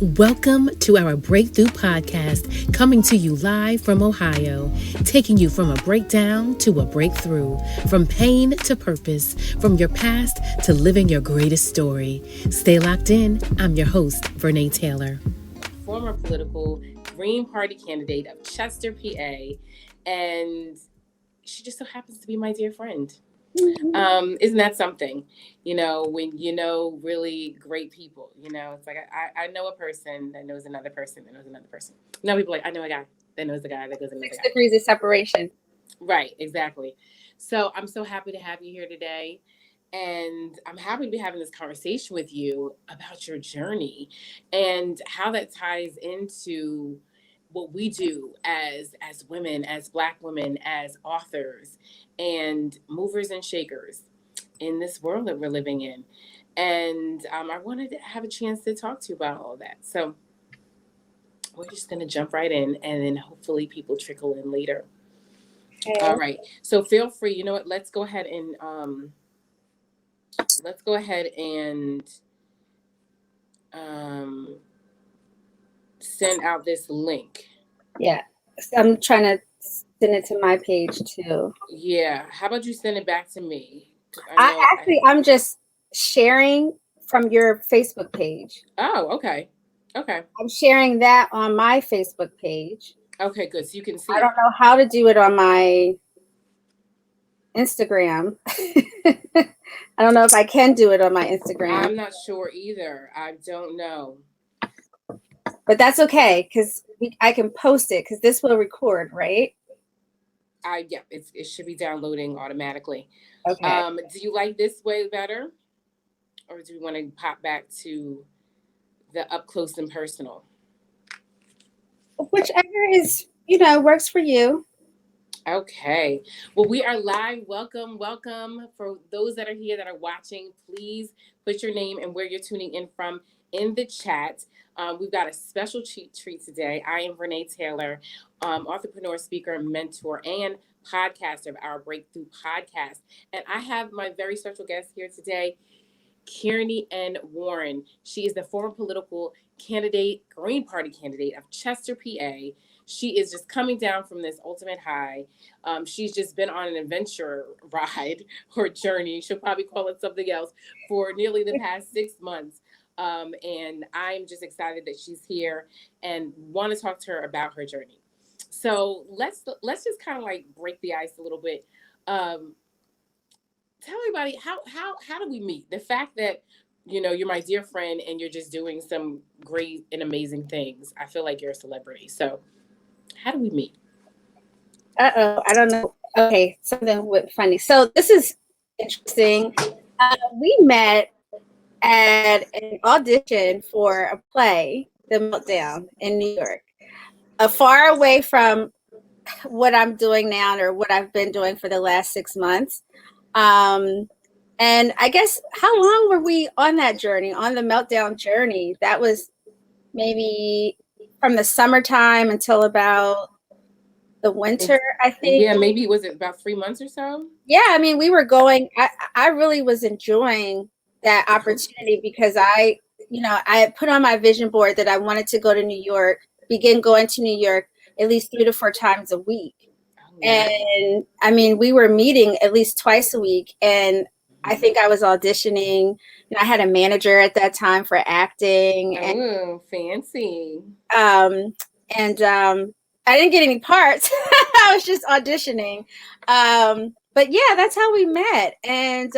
Welcome to our Breakthrough Podcast, coming to you live from Ohio, taking you from a breakdown to a breakthrough, from pain to purpose, from your past to living your greatest story. Stay locked in. I'm your host, Vernaetaylor. Former political Green Party candidate of Chester, PA, and she just so happens to be my dear friend. Isn't that something? You know, when you know really great people, you know, it's like I know a person that knows another person that knows another person. Now people are like, I know a guy that knows the guy that goes another guy. 6 degrees of separation. Right, exactly. So I'm so happy to have you here today. And I'm happy to be having this conversation with you about your journey and how that ties into what we do as women, as Black women, as authors and movers and shakers in this world that we're living in. And I wanted to have a chance to talk to you about all that. So we're just going to jump right in, and then hopefully people trickle in later. Okay. All right. So feel free. You know what? Let's go ahead and send out this link. Yeah, I'm trying to send it to my page too. Yeah, how about you send it back to me? I'm just sharing from your Facebook page. Oh, okay. I'm sharing that on my Facebook page. Okay, good. So you can see. I don't know how to do it on my Instagram. I don't know if I can do it on my Instagram. I'm not sure either. I don't know. But that's okay, because I can post it, because this will record, right? Yeah, it should be downloading automatically. Okay. Do you like this way better? Or do you want to pop back to the up close and personal? Whichever is, works for you. Okay. Well, we are live. Welcome. For those that are here that are watching, please put your name and where you're tuning in from in the chat. We've got a special treat today. I am Vernaetaylor, entrepreneur, speaker, mentor, and podcaster of our Breakthrough Podcast. And I have my very special guest here today, Kearni Warren. She is the former political candidate, Green Party candidate of Chester, PA. She is just coming down from this ultimate high. She's just been on an adventure ride or journey. She'll probably call it something else for nearly the past 6 months. And I'm just excited that she's here and want to talk to her about her journey. So let's just kind of like break the ice a little bit. Tell everybody how do we meet? The fact that you're my dear friend and you're just doing some great and amazing things. I feel like you're a celebrity. So how do we meet? I don't know. Okay, something funny. So this is interesting. We met at an audition for a play, The Meltdown, in New York, far away from what I'm doing now or what I've been doing for the last 6 months. And I guess, how long were we on that journey, on the Meltdown journey? That was maybe from the summertime until about the winter, I think. Yeah, maybe was it about 3 months or so? Yeah, I mean, we were going. I really was enjoying that opportunity because I had put on my vision board that I wanted to go to New York, begin going to New York at least 3 to 4 times a week. And I mean, we were meeting at least twice a week. And I think I was auditioning. I had a manager at that time for acting. Oh, fancy. And I didn't get any parts. I was just auditioning. But yeah, that's how we met. And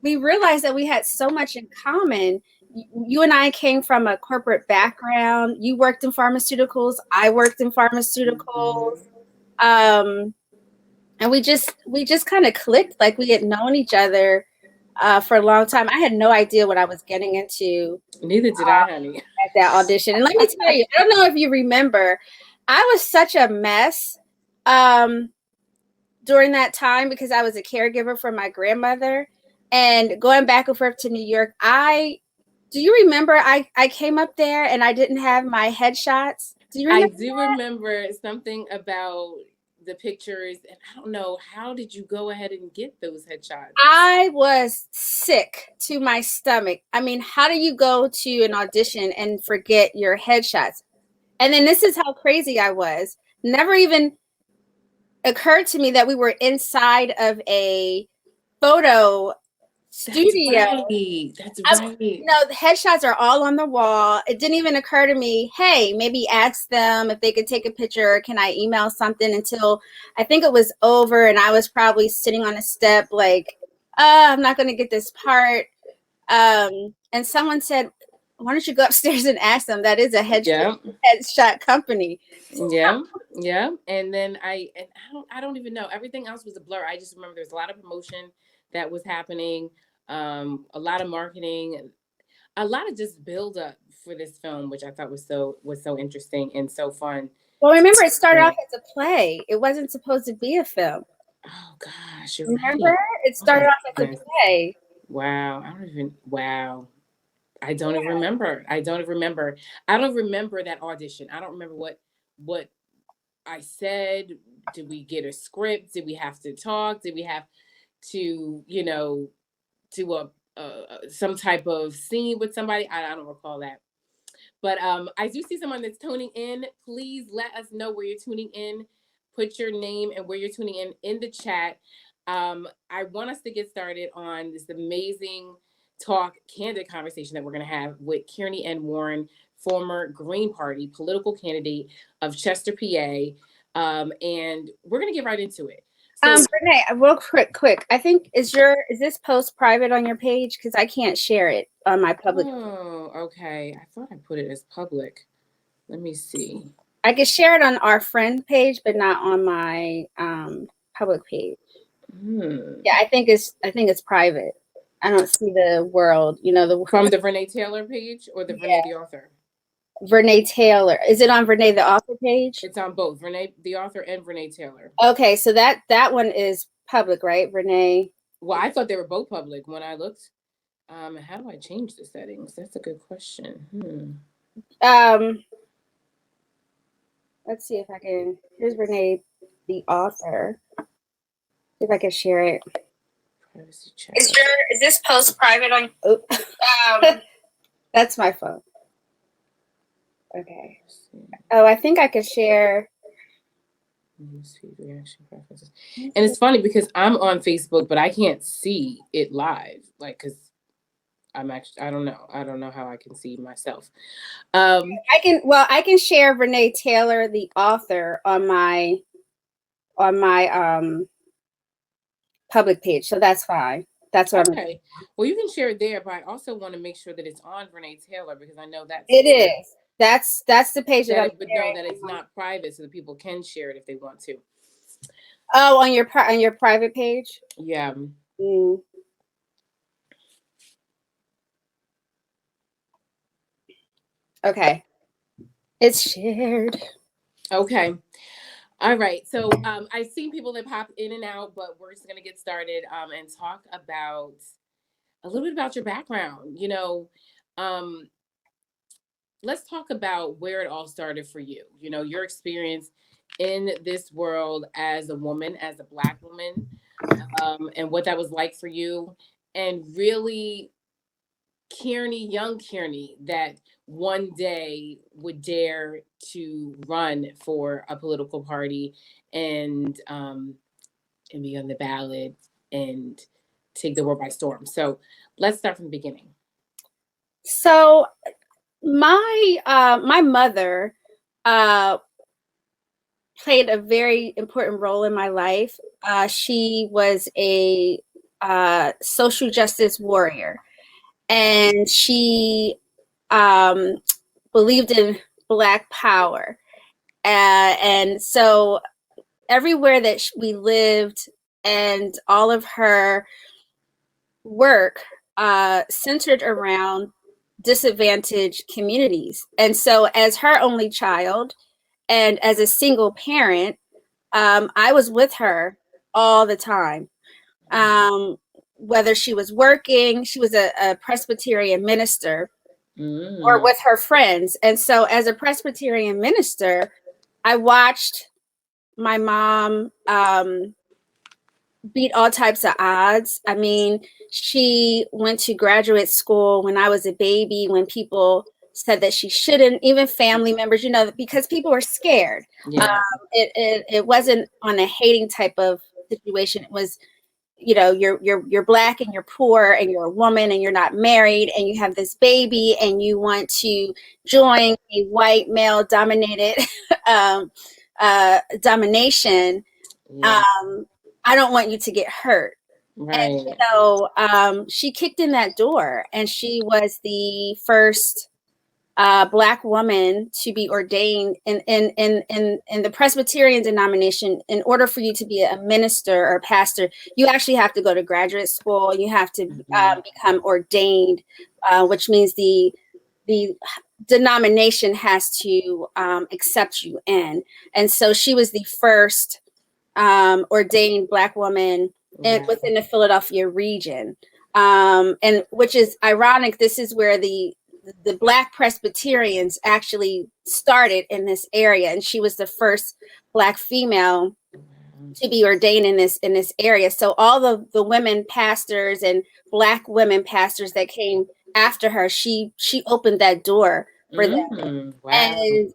we realized that we had so much in common. You and I came from a corporate background. You worked in pharmaceuticals. I worked in pharmaceuticals. And we just kind of clicked, like we had known each other for a long time. I had no idea what I was getting into. Neither did I, honey. At that audition. And let me tell you, I don't know if you remember, I was such a mess during that time because I was a caregiver for my grandmother. And going back and forth to New York, do you remember I came up there and I didn't have my headshots? Do you remember? I do remember something about the pictures, and I don't know, how did you go ahead and get those headshots? I was sick to my stomach. I mean, how do you go to an audition and forget your headshots? And then this is how crazy I was. Never even occurred to me that we were inside of a photo studio. That's right. The headshots are all on the wall. It didn't even occur to me, hey, maybe ask them if they could take a picture. Can I email something? Until I think it was over and I was probably sitting on a step like, I'm not going to get this part. And someone said, why don't you go upstairs and ask them? That is a headshot company. Yeah. And then I don't even know. Everything else was a blur. I just remember there was a lot of promotion that was happening, a lot of marketing, a lot of just build up for this film, which I thought was so interesting and so fun. Well, remember, it started off as a play. It wasn't supposed to be a film. Oh gosh, remember? Right. It started off as a play. Wow, I don't even remember. I don't remember that audition. I don't remember what I said. Did we get a script? Did we have to talk? Did we have to, do some type of scene with somebody? I don't recall that. But I do see someone that's tuning in. Please let us know where you're tuning in. Put your name and where you're tuning in the chat. I want us to get started on this amazing candid conversation that we're going to have with Kearni Warren, former Green Party political candidate of Chester, PA. And we're going to get right into it. So, Renee, real quick. I think is this post private on your page? Because I can't share it on my public. Oh, okay. I thought I put it as public. Let me see. I could share it on our friend page, but not on my public page. Yeah, I think it's private. I don't see the world, from the vernaetaylor page or the Vernae the author. Vernaetaylor. Is it on Vernae the author page? It's on both Vernae the author and Vernaetaylor. Okay, so that one is public, right, Vernae? Well, I thought they were both public when I looked. How do I change the settings? That's a good question. Let's see if I can. Here's Vernae the author. See if I can share it. Privacy check. Is this post private on? That's my phone. Okay. Oh, I think I could share. Reaction preferences. And it's funny because I'm on Facebook, but I can't see it live, because I don't know how I can see myself. I can share Vernaetaylor, the author, on my public page, so that's fine. That's what okay. Well, you can share it there, but I also want to make sure that it's on Vernaetaylor because I know that it is. That's the page that would know that it's not private, so that people can share it if they want to. Oh, on your private page? Yeah. Okay. It's shared. Okay. All right. So I've seen people that pop in and out, but we're just gonna get started and talk about a little bit about your background. Let's talk about where it all started for you. Your experience in this world as a woman, as a Black woman, and what that was like for you, and really young Kearni, that one day would dare to run for a political party and be on the ballot and take the world by storm. So let's start from the beginning. So my mother played a very important role in my life. She was a social justice warrior, and she believed in Black power. And so everywhere that we lived and all of her work centered around disadvantaged communities. And so as her only child and as a single parent, I was with her all the time. Whether she was working, she was a Presbyterian minister, or with her friends. And so as a Presbyterian minister, I watched my mom beat all types of odds. I mean, she went to graduate school when I was a baby, when people said that she shouldn't, even family members, because people were scared. Yeah. It wasn't on a hating type of situation. It was, you're Black and you're poor and you're a woman and you're not married and you have this baby and you want to join a white male dominated domination. Yeah. I don't want you to get hurt. Right. And so she kicked in that door, and she was the first Black woman to be ordained in the Presbyterian denomination. In order for you to be a minister or a pastor, you actually have to go to graduate school. You have to become ordained, which means the denomination has to accept you in. And so she was the first ordained Black woman within the Philadelphia region, and which is ironic. This is where the Black Presbyterians actually started in this area, and she was the first Black female to be ordained in this area. So all the women pastors and Black women pastors that came after her, she opened that door for them. Wow. And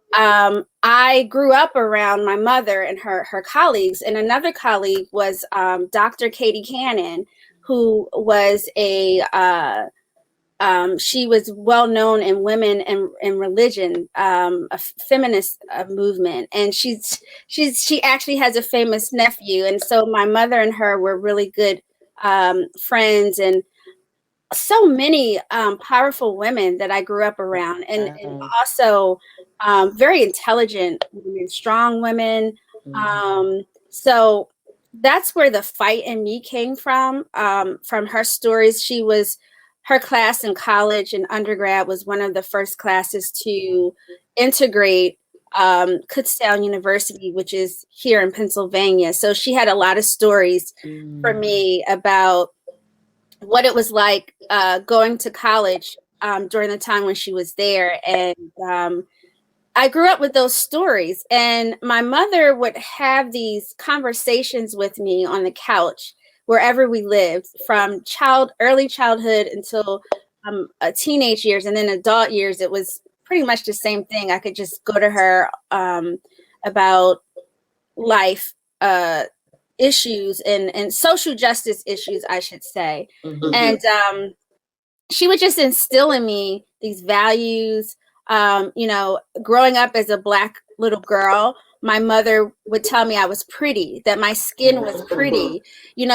I grew up around my mother and her colleagues, and another colleague was Dr. Katie Cannon, who was she was well known in women and religion, a feminist movement, and she actually has a famous nephew, and so my mother and her were really good friends, and so many powerful women that I grew up around, and also very intelligent women, strong women. So that's where the fight in me came from her stories. Her class in college and undergrad was one of the first classes to integrate Kutztown University, which is here in Pennsylvania. So she had a lot of stories for me about what it was like going to college during the time when she was there. And I grew up with those stories, and my mother would have these conversations with me on the couch wherever we lived, from early childhood until teenage years, and then adult years. It was pretty much the same thing. I could just go to her about life issues and social justice issues, I should say. And she would just instill in me these values. Growing up as a Black little girl, my mother would tell me I was pretty, that my skin was pretty.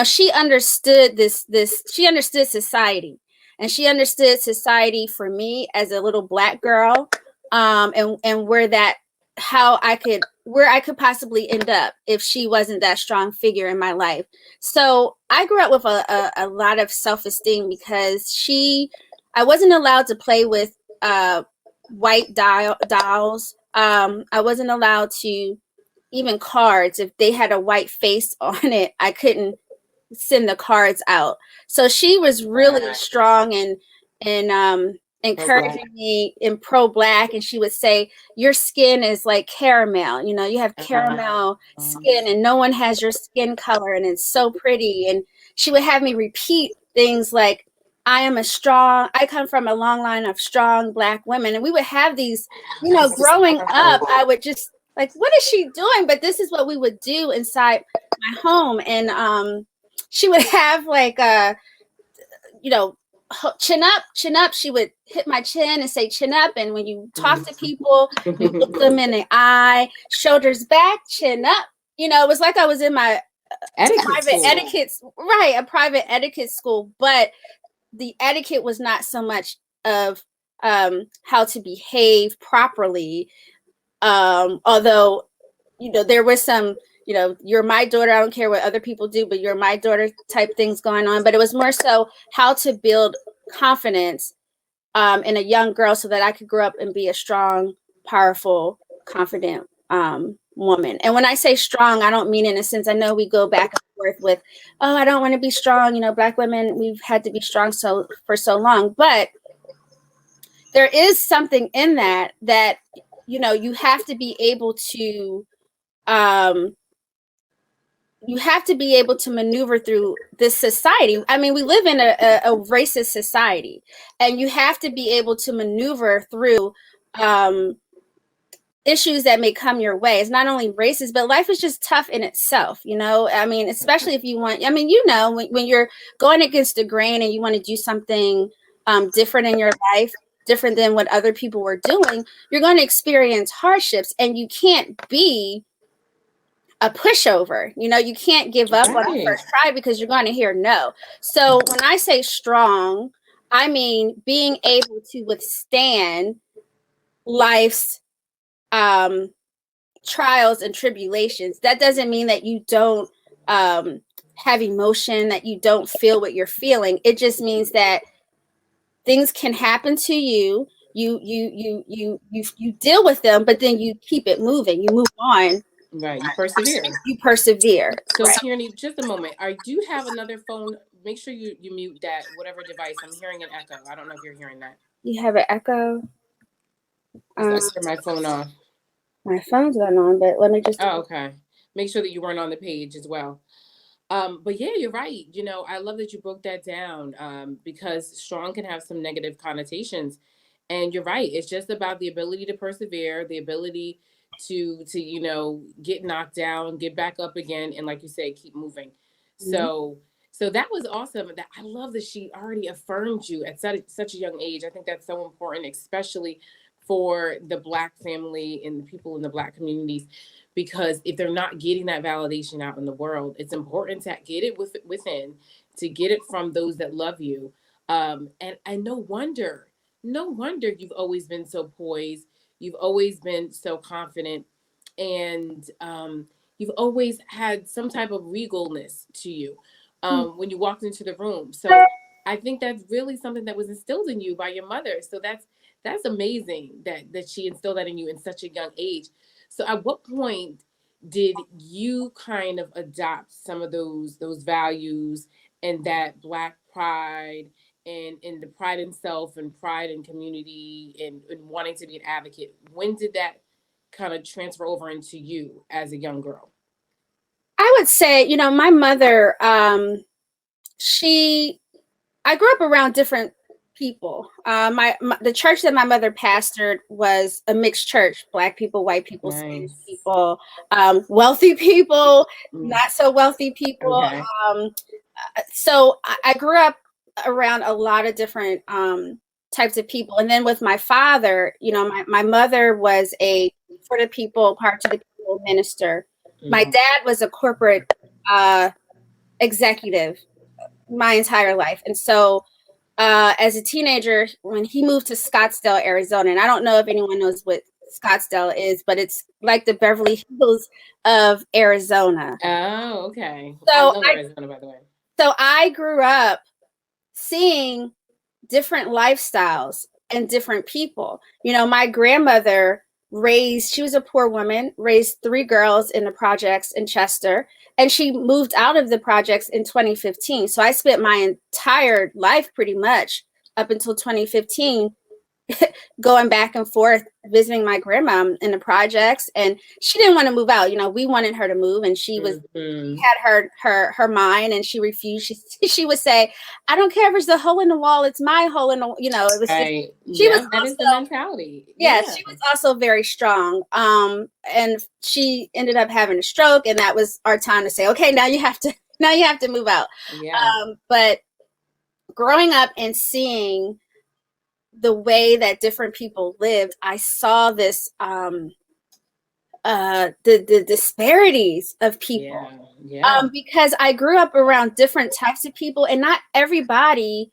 She understood she understood society, and she understood society for me as a little Black girl, and where I could possibly end up if she wasn't that strong figure in my life. So I grew up with a lot of self-esteem because I wasn't allowed to play with white dolls. I wasn't allowed to, even cards, if they had a white face on it, I couldn't send the cards out. So she was really strong and encouraging me in pro-Black, and she would say, your skin is like caramel, you have caramel skin, and no one has your skin color, and it's so pretty. And she would have me repeat things like, I come from a long line of strong Black women. And we would have these, growing up, I would just like, what is she doing? But this is what we would do inside my home. And she would have like chin up. She would hit my chin and say, chin up. And when you talk to people, you look them in the eye, shoulders back, chin up. It was like I was in my private etiquette school, but the etiquette was not so much of how to behave properly. Although, there was some, you're my daughter, I don't care what other people do, but you're my daughter type things going on. But it was more so how to build confidence in a young girl so that I could grow up and be a strong, powerful, confident woman. And when I say strong, I don't mean in a sense, I know we go back and forth with, oh, I don't want to be strong. Black women, we've had to be strong for so long. But there is something in that you have to be able to you have to be able to maneuver through this society. I mean, we live in a racist society, and you have to be able to maneuver through issues that may come your way. It's not only racist, but life is just tough in itself, you know? I mean, especially if you want, I mean, you know, when you're going against the grain and you want to do something different in your life, different than what other people were doing, you're going to experience hardships, and you can't be a pushover. You know, you can't give up on the first try, because you're going to hear no. So when I say strong, I mean being able to withstand life's trials and tribulations. That doesn't mean that you don't have emotion, that you don't feel what you're feeling. It just means that things can happen to you. You deal with them, but then you keep it moving. You move on. Right. You persevere. You persevere. So, Kearni, just a moment. I do have another phone. Make sure you mute that, whatever device. I'm hearing an echo. I don't know if you're hearing that. You have an echo? I turn my phone off. My phone's not on, but let me just... Oh, okay. Make sure that you weren't on the page as well. But yeah, you're right. You know, I love that you broke that down because strong can have some negative connotations. And you're right. It's just about the ability to persevere, the ability to you know, get knocked down, get back up again, and like you said, keep moving. Mm-hmm. So that was awesome. That I love that she already affirmed you at such a young age. I think that's so important, especially for the Black family and the people in the Black communities, because if they're not getting that validation out in the world, it's important to get it within, to get it from those that love you. And no wonder you've always been so poised. You've always been so confident, and you've always had some type of regalness to you when you walked into the room. So I think that's really something that was instilled in you by your mother. So that's amazing that she instilled that in you in such a young age. So at what point did you kind of adopt some of those values and that Black pride and the pride in self and pride in community and wanting to be an advocate? When did that kind of transfer over into you as a young girl? I would say, you know, my mother, I grew up around different people. The church that my mother pastored was a mixed church: Black people, white people, nice. Spanish people, wealthy people, not so wealthy people. Okay. So I grew up around a lot of different types of people. And then with my father, you know, my mother was a for the people, part to the people minister. Mm-hmm. My dad was a corporate executive my entire life. And so as a teenager, when he moved to Scottsdale, Arizona, and I don't know if anyone knows what Scottsdale is, but it's like the Beverly Hills of Arizona. Oh, okay. So I love Arizona, by the way. So I grew up seeing different lifestyles and different people. You know, my grandmother she was a poor woman, raised 3 girls in the projects in Chester, and she moved out of the projects in 2015. So I spent my entire life pretty much up until 2015 going back and forth, visiting my grandma in the projects, and she didn't want to move out. You know, we wanted her to move, and she was had her mind, and she refused. She would say, "I don't care if it's a hole in the wall; it's my hole in the." You know, it was. Right. She was. That is the mentality. Yeah, she was also very strong. And she ended up having a stroke, and that was our time to say, "Okay, now you have to move out." Yeah. But growing up and seeing the way that different people lived, I saw this the disparities of people. Yeah. Because I grew up around different types of people, and not everybody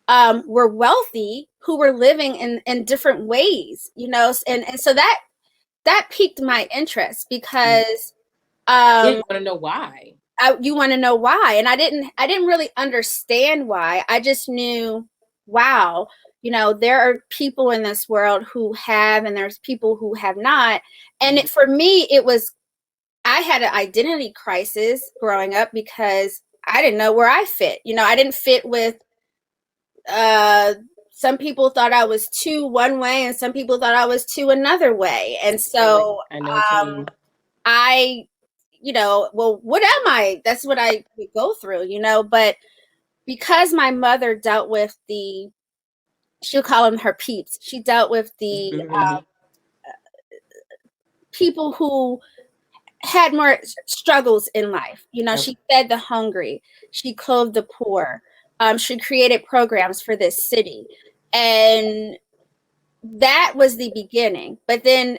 were wealthy who were living in different ways, you know, and so that piqued my interest because you want to know why. You want to know why, and I didn't really understand why. I just knew, wow, you know, there are people in this world who have, and there's people who have not. And for me, I had an identity crisis growing up because I didn't know where I fit. You know, I didn't fit with, some people thought I was 2 one way, and some people thought I was 2 another way. And so, I well, what am I? That's what I would go through, but because my mother dealt with she'll call them her peeps. She dealt with the people who had more struggles in life. She fed the hungry. She clothed the poor. She created programs for this city. And that was the beginning. But then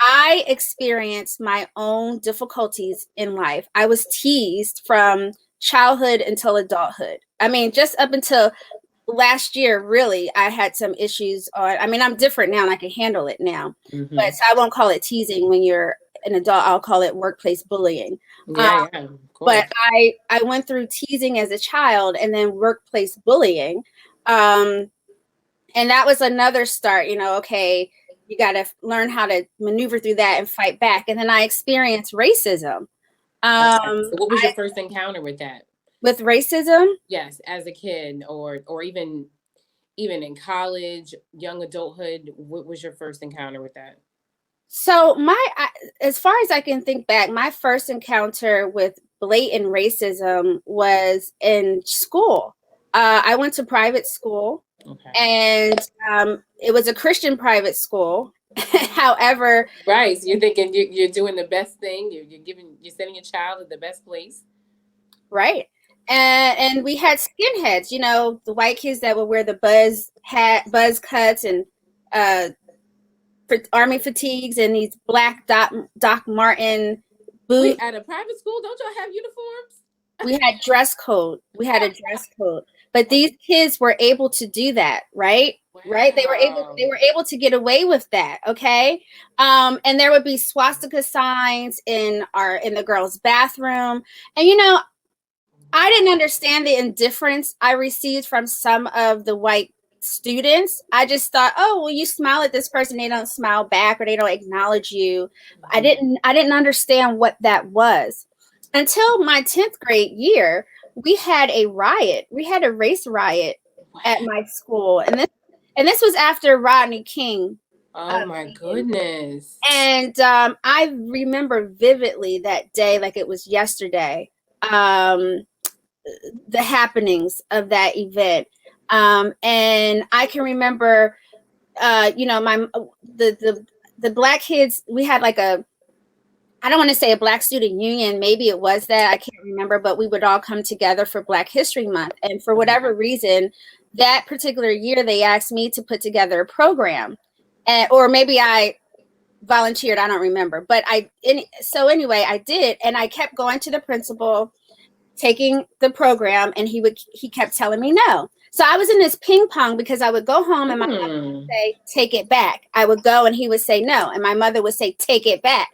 I experienced my own difficulties in life. I was teased from childhood until adulthood. I mean, just up until last year, really, I had some issues I'm different now and I can handle it now. But so I won't call it teasing when you're an adult. I'll call it workplace bullying. Yeah, of course. But I went through teasing as a child and then workplace bullying. And that was another start, okay, you got to learn how to maneuver through that and fight back. And then I experienced racism. So what was your first encounter with that? With racism? Yes, as a kid or even in college, young adulthood, what was your first encounter with that? So as far as I can think back, my first encounter with blatant racism was in school. I went to private school. Okay. And it was a Christian private school. However, right. So you're thinking you're doing the best thing. You're sending your child to the best place. Right. And we had skinheads, the white kids that would wear the buzz cuts and army fatigues and these black Doc Marten boots. Wait, at a private school, don't y'all have uniforms? We had dress code. But these kids were able to do that, right? Wow. Right? They were able to get away with that, okay? And there would be swastika signs in the girls' bathroom. And I didn't understand the indifference I received from some of the white students. I just thought, oh, well, you smile at this person, they don't smile back or they don't acknowledge you. I didn't understand what that was. Until my 10th grade year, we had a riot. We had a race riot at my school. And this was after Rodney King. Oh, my goodness. And I remember vividly that day like it was yesterday, the happenings of that event. And I can remember, the black kids, we had like I don't want to say a Black student union. Maybe it was that. I can't remember, but we would all come together for Black History Month. And for whatever reason, that particular year, they asked me to put together a program. Or maybe I volunteered. I don't remember. But so anyway, I did. And I kept going to the principal, taking the program, and he kept telling me no. So I was in this ping pong because I would go home and my mother would say, take it back. I would go and he would say no. And my mother would say, take it back.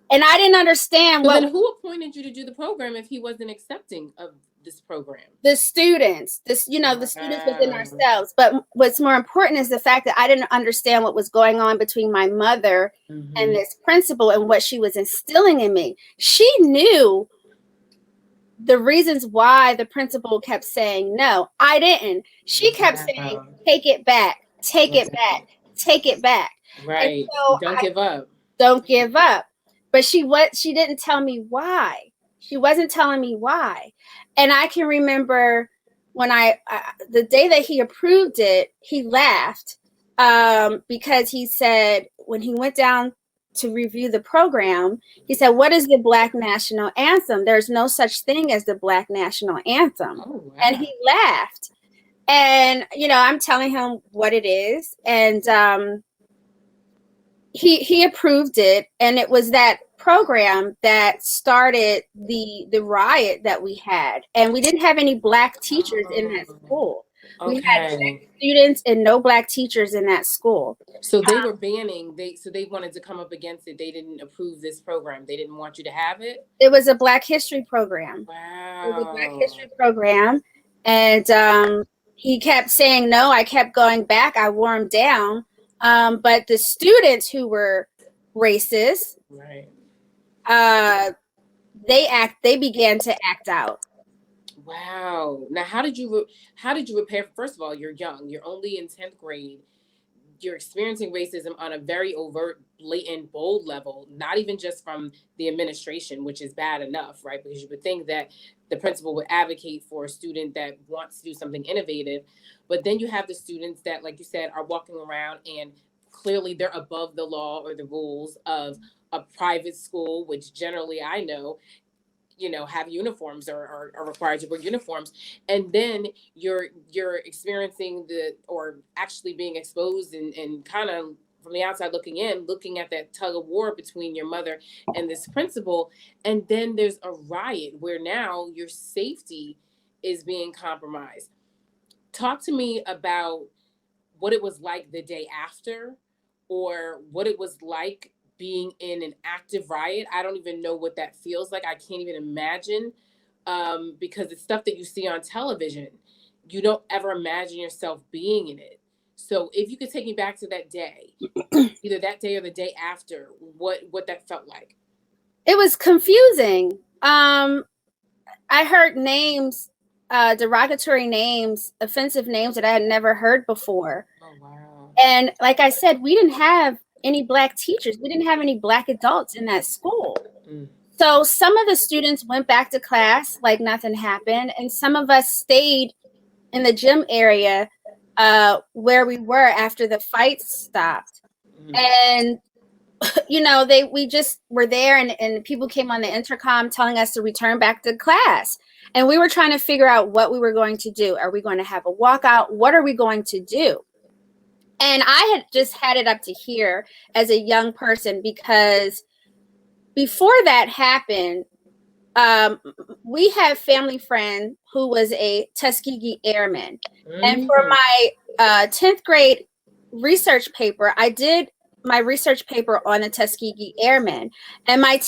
And I didn't understand then who appointed you to do the program if he wasn't accepting of this program? The students, the students within ourselves. But what's more important is the fact that I didn't understand what was going on between my mother and this principal and what she was instilling in me. She knew the reasons why the principal kept saying no. I didn't. She kept saying, take it back, take it back, take it back. Right. So don't give up. Don't give up. But she didn't tell me why. She wasn't telling me why. And I can remember when the day that he approved it, he laughed because he said, when he went down to review the program, he said, what is the Black National Anthem? There's no such thing as the Black National Anthem. Oh, wow. And he laughed. And, I'm telling him what it is. And he approved it. And it was that program that started the riot that we had. And we didn't have any Black teachers in that school. Okay. We had Black students and no Black teachers in that school. So they were banning, they wanted to come up against it. They didn't approve this program. They didn't want you to have it? It was a Black History program. Wow. It was a Black History program. And he kept saying no. I kept going back. I wore him down. But the students who were racist, right, they began to act out. Wow. Now, how did you repair? First of all, you're young. You're only in 10th grade. you're experiencing racism on a very overt, blatant, bold level, not even just from the administration, which is bad enough, right? Because you would think that the principal would advocate for a student that wants to do something innovative. But then you have the students that, like you said, are walking around and clearly they're above the law or the rules of a private school, which generally I know, have uniforms or are required to wear uniforms. And then you're experiencing or actually being exposed and kind of from the outside looking in, looking at that tug of war between your mother and this principal. And then there's a riot where now your safety is being compromised. Talk to me about what it was like the day after, or what it was like being in an active riot. I don't even know what that feels like. I can't even imagine, because it's stuff that you see on television. You don't ever imagine yourself being in it. So if you could take me back to that day, either that day or the day after, what that felt like. It was confusing. I heard names, derogatory names, offensive names that I had never heard before. Oh, wow. And like I said, we didn't have any Black teachers. We didn't have any Black adults in that school. Mm. So some of the students went back to class like nothing happened. And some of us stayed in the gym area where we were after the fight stopped. Mm. And, we just were there, and people came on the intercom telling us to return back to class. And we were trying to figure out what we were going to do. Are we going to have a walkout? What are we going to do? And I had just had it up to here as a young person, because before that happened, we had a family friend who was a Tuskegee Airman. Mm. And for my 10th grade research paper, I did my research paper on the Tuskegee Airmen. And my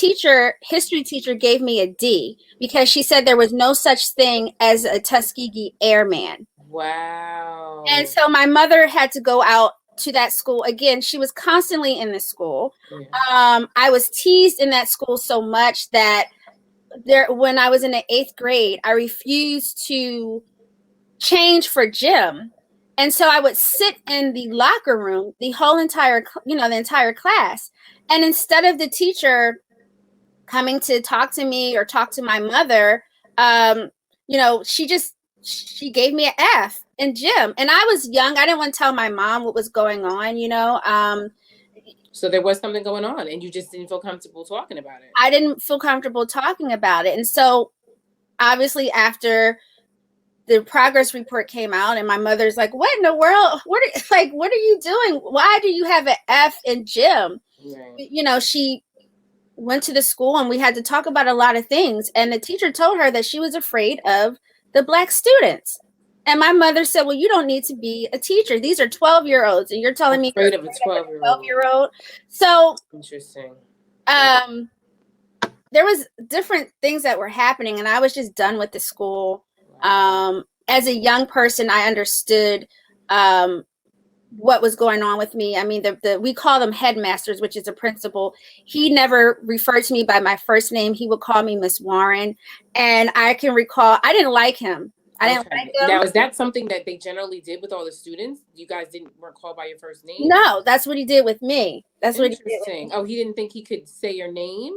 history teacher, gave me a D because she said there was no such thing as a Tuskegee Airman. Wow. And so my mother had to go out to that school. Again, she was constantly in the school. Yeah. I was teased in that school so much that when I was in the 8th grade, I refused to change for gym. And so I would sit in the locker room, the entire class. And instead of the teacher coming to talk to me or talk to my mother, she gave me an F in gym. And I was young. I didn't want to tell my mom what was going on, So there was something going on and you just didn't feel comfortable talking about it. I didn't feel comfortable talking about it. And so obviously after the progress report came out and my mother's like, what in the world? What are you doing? Why do you have an F in gym? Right. She went to the school and we had to talk about a lot of things. And the teacher told her that she was afraid of the Black students. And my mother said, well, you don't need to be a teacher. These are 12-year-olds. And you're telling me you're afraid of a 12-year-old. So interesting. There was different things that were happening and I was just done with the school. As a young person, I understood what was going on with me. I mean, we call them headmasters, which is a principal. He never referred to me by my first name. He would call me Miss Warren. And I can recall, I didn't like him. I didn't like him. Now, is that something that they generally did with all the students? You guys weren't called by your first name? No, that's what he did with me. That's what he did with me. Oh, he didn't think he could say your name?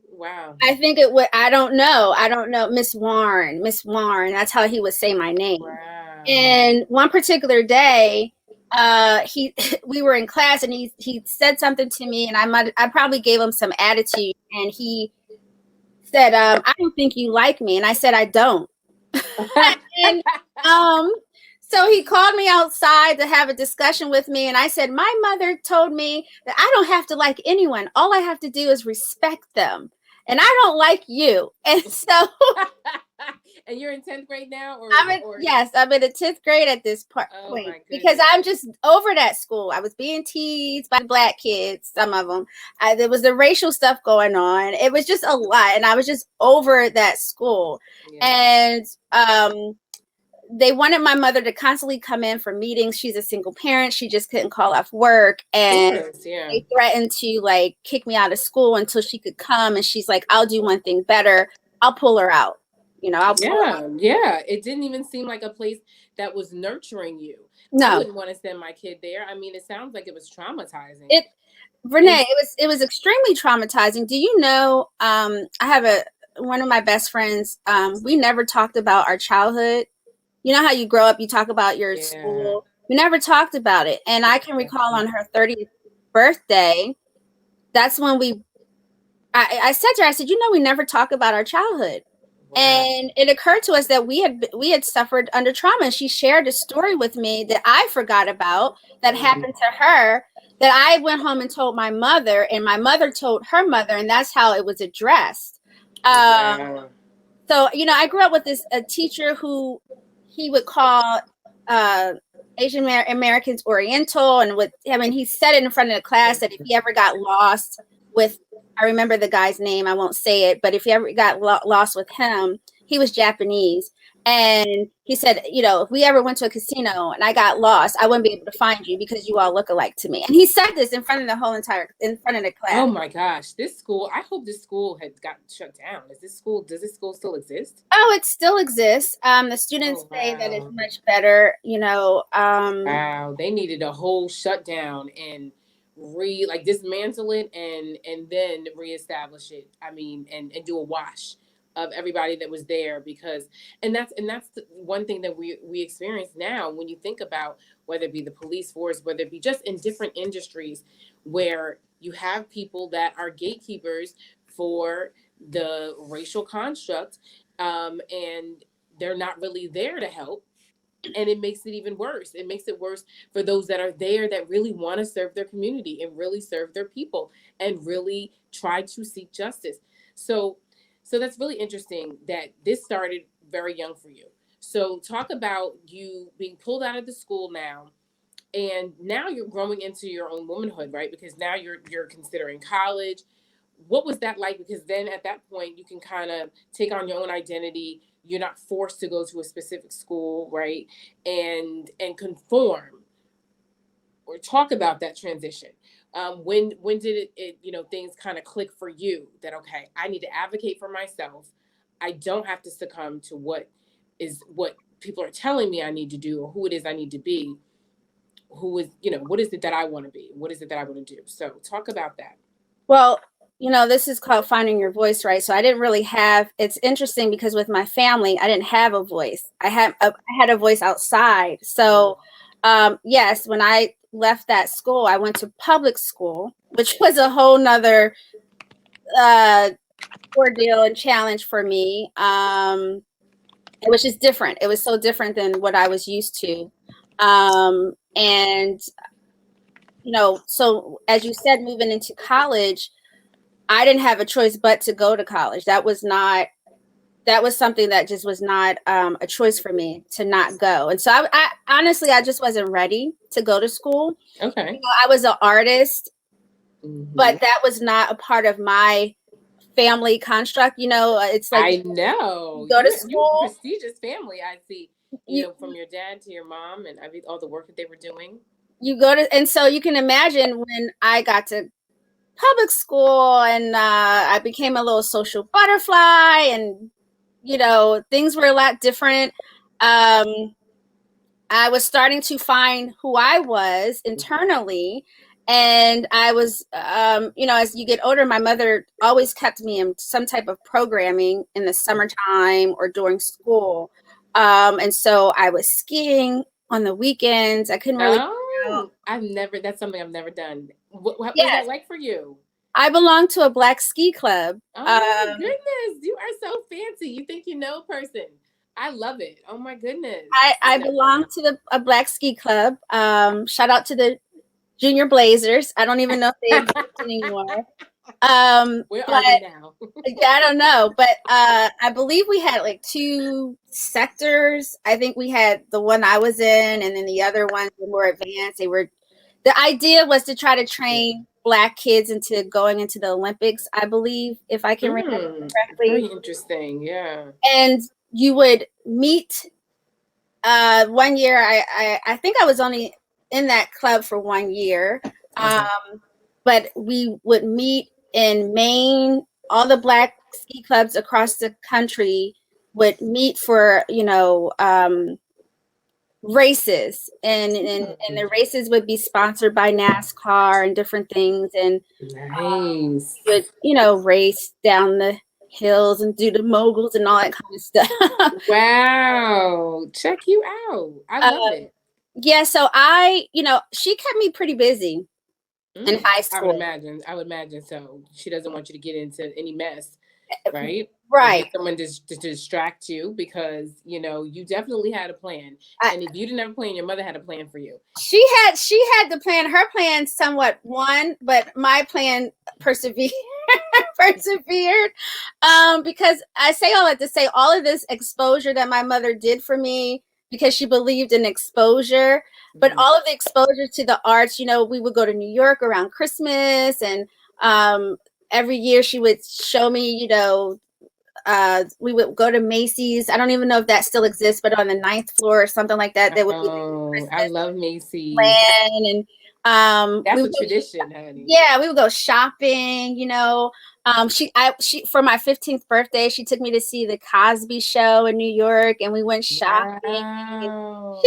Wow. I think it would. I don't know. Miss Warren. That's how he would say my name. Wow. And one particular day, we were in class and he said something to me and I probably gave him some attitude and he said, I don't think you like me. And I said, I don't. And, so he called me outside to have a discussion with me. And I said, my mother told me that I don't have to like anyone. All I have to do is respect them. And I don't like you. And so. And you're in 10th grade now? Yes, I'm in the 10th grade at this point. Because I'm just over that school. I was being teased by Black kids, some of them. There was the racial stuff going on. It was just a lot. And I was just over that school. Yeah. And they wanted my mother to constantly come in for meetings. She's a single parent. She just couldn't call off work. And they threatened to kick me out of school until she could come. And she's like, I'll do one thing better. I'll pull her out. It didn't even seem like a place that was nurturing you. I wouldn't want to send my kid there. I mean, it sounds like it was traumatizing. Renee, it was extremely traumatizing. Do you know, I have one of my best friends, we never talked about our childhood. You know how you grow up, you talk about your school. We never talked about it. And I can recall on her 30th birthday, that's when I said to her, I said, we never talk about our childhood. Wow. And it occurred to us that we had suffered under trauma. And she shared a story with me that I forgot about that happened to her, that I went home and told my mother, and my mother told her mother, and that's how it was addressed. Wow. So, I grew up with a teacher who he would call Asian Americans Oriental, and he said it in front of the class that if he ever got lost with, I remember the guy's name, I won't say it, but if you ever got lost with him, he was Japanese. And he said, if we ever went to a casino and I got lost, I wouldn't be able to find you because you all look alike to me. And he said this in front of the class. Oh my gosh. This school, I hope this school had gotten shut down. Does this school still exist? Oh, it still exists. The students say that it's much better, Wow. They needed a whole shutdown and dismantle it and then reestablish it. I mean, and do a wash of everybody that was there, because that's the one thing that we experience now when you think about whether it be the police force, whether it be just in different industries where you have people that are gatekeepers for the racial construct, and they're not really there to help. And it makes it even worse. It makes it worse for those that are there that really want to serve their community and really serve their people and really try to seek justice. So that's really interesting that this started very young for you. So talk about you being pulled out of the school now, and now you're growing into your own womanhood, right? Because now you're considering college. What was that like? Because then at that point, you can kind of take on your own identity. You're not forced to go to a specific school, right? And conform, or talk about that transition. When did it things kind of click for you that, okay, I need to advocate for myself. I don't have to succumb to what people are telling me I need to do, or who it is I need to be, what is it that I want to be? What is it that I want to do? So talk about that. Well, this is called finding your voice, right? So I didn't really it's interesting because with my family, I didn't have a voice. I had a voice outside. So, yes, when I left that school, I went to public school, which was a whole nother ordeal and challenge for me. It was just different. It was so different than what I was used to. And, so as you said, moving into college, I didn't have a choice but to go to college. That was something that just was not a choice for me to not go. And so I honestly, I just wasn't ready to go to school. Okay. I was an artist, but that was not a part of my family construct. It's like, I know, go to school. You're a prestigious family. I see, from your dad to your mom and all the work that they were doing. And so you can imagine when I got to public school and I became a little social butterfly, and things were a lot different. I was starting to find who I was internally, and I was as you get older, my mother always kept me in some type of programming in the summertime or during school, and so I was skiing on the weekends. I couldn't really that's something I've never done. What was that like for you? I belong to a black ski club. Oh my goodness, you are so fancy. You think you know a person. I love it. Oh my goodness. I belong to a black ski club. Shout out to the Junior Blazers. I don't even know if they exist anymore. Where are they now? I don't know, but I believe we had like 2 sectors. I think we had the one I was in, and then the other ones were more advanced. The idea was to try to train Black kids into going into the Olympics, I believe, if I can remember correctly. Very interesting, yeah. And you would meet 1 year. I think I was only in that club for 1 year, but we would meet in Maine. All the Black ski clubs across the country would meet for races, and the races would be sponsored by NASCAR and different things, and Nice. we would, you know, race down the hills and do the moguls and all that kind of stuff. Wow. Check you out. I love it. Yeah, so you know, she kept me pretty busy in high school. I would imagine so. She doesn't want you to get into any mess, right? Right. Get someone to distract you, because, you know, you definitely had a plan. And if you didn't have a plan, your mother had a plan for you. She had the plan. Her plan somewhat won, but my plan persevered. Because I say all that to say all of this exposure that my mother did for me, because she believed in exposure, but all of the exposure to the arts, you know, we would go to New York around Christmas, and every year she would show me, you know, we would go to Macy's. I don't even know if that still exists, but on the 9th floor or something like that, there would be I love Macy's. And that's a tradition, honey. Yeah, we would go shopping, you know. She for my 15th birthday, she took me to see the Cosby Show in New York, and we went shopping. Wow.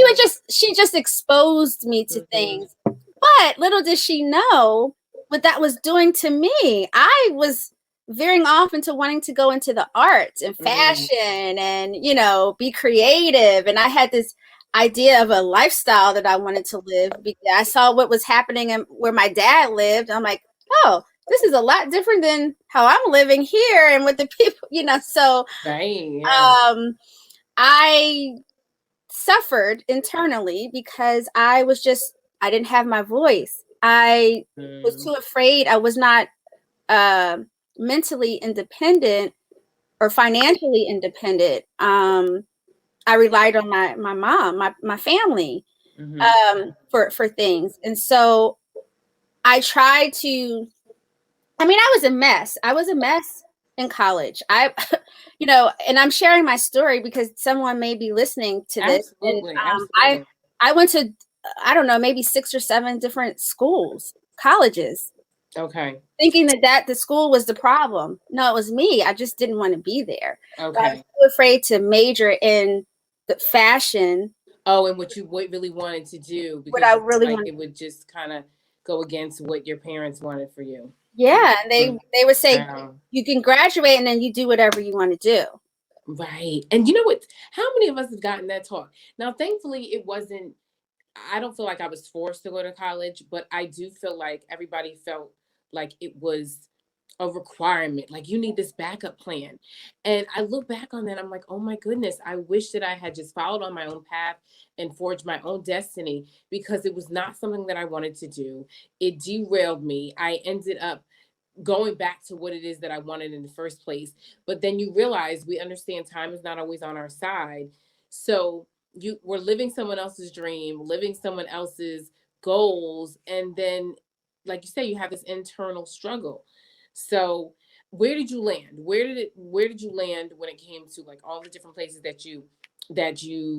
She just exposed me to things. But little did she know what that was doing to me. I was veering off into wanting to go into the arts and fashion and, you know, be creative. And I had this idea of a lifestyle that I wanted to live, because I saw what was happening and where my dad lived. I'm like, oh, this is a lot different than how I'm living here and with the people, you know. So I suffered internally because I didn't have my voice. I was too afraid. I was not mentally independent or financially independent. I relied on my mom, my family, for things. And so I tried to, I was a mess. I was a mess in college. You know, and I'm sharing my story because someone may be listening to this. Absolutely. And, I went to, I don't know, maybe 6 or 7 different schools, colleges. Okay. Thinking that the school was the problem. No, it was me. I just didn't want to be there. Okay. I was too afraid to major in the fashion. Oh, and what you really wanted to do, because what I really it would just kind of go against what your parents wanted for you. Yeah, and they would say, you can graduate and then you do whatever you want to do. Right. And you know what? How many of us have gotten that talk? Now, thankfully, it wasn't, I don't feel like I was forced to go to college, but I do feel like everybody felt like it was a requirement. Like, you need this backup plan. And I look back on that, I'm like, oh my goodness, I wish that I had just followed on my own path and forged my own destiny, because it was not something that I wanted to do. It derailed me. I ended up going back to what it is that I wanted in the first place. But then you realize, we understand time is not always on our side. So we're living someone else's dream, living someone else's goals. And then, like you say, you have this internal struggle. So where did you land? Where did you land when it came to like all the different places that you,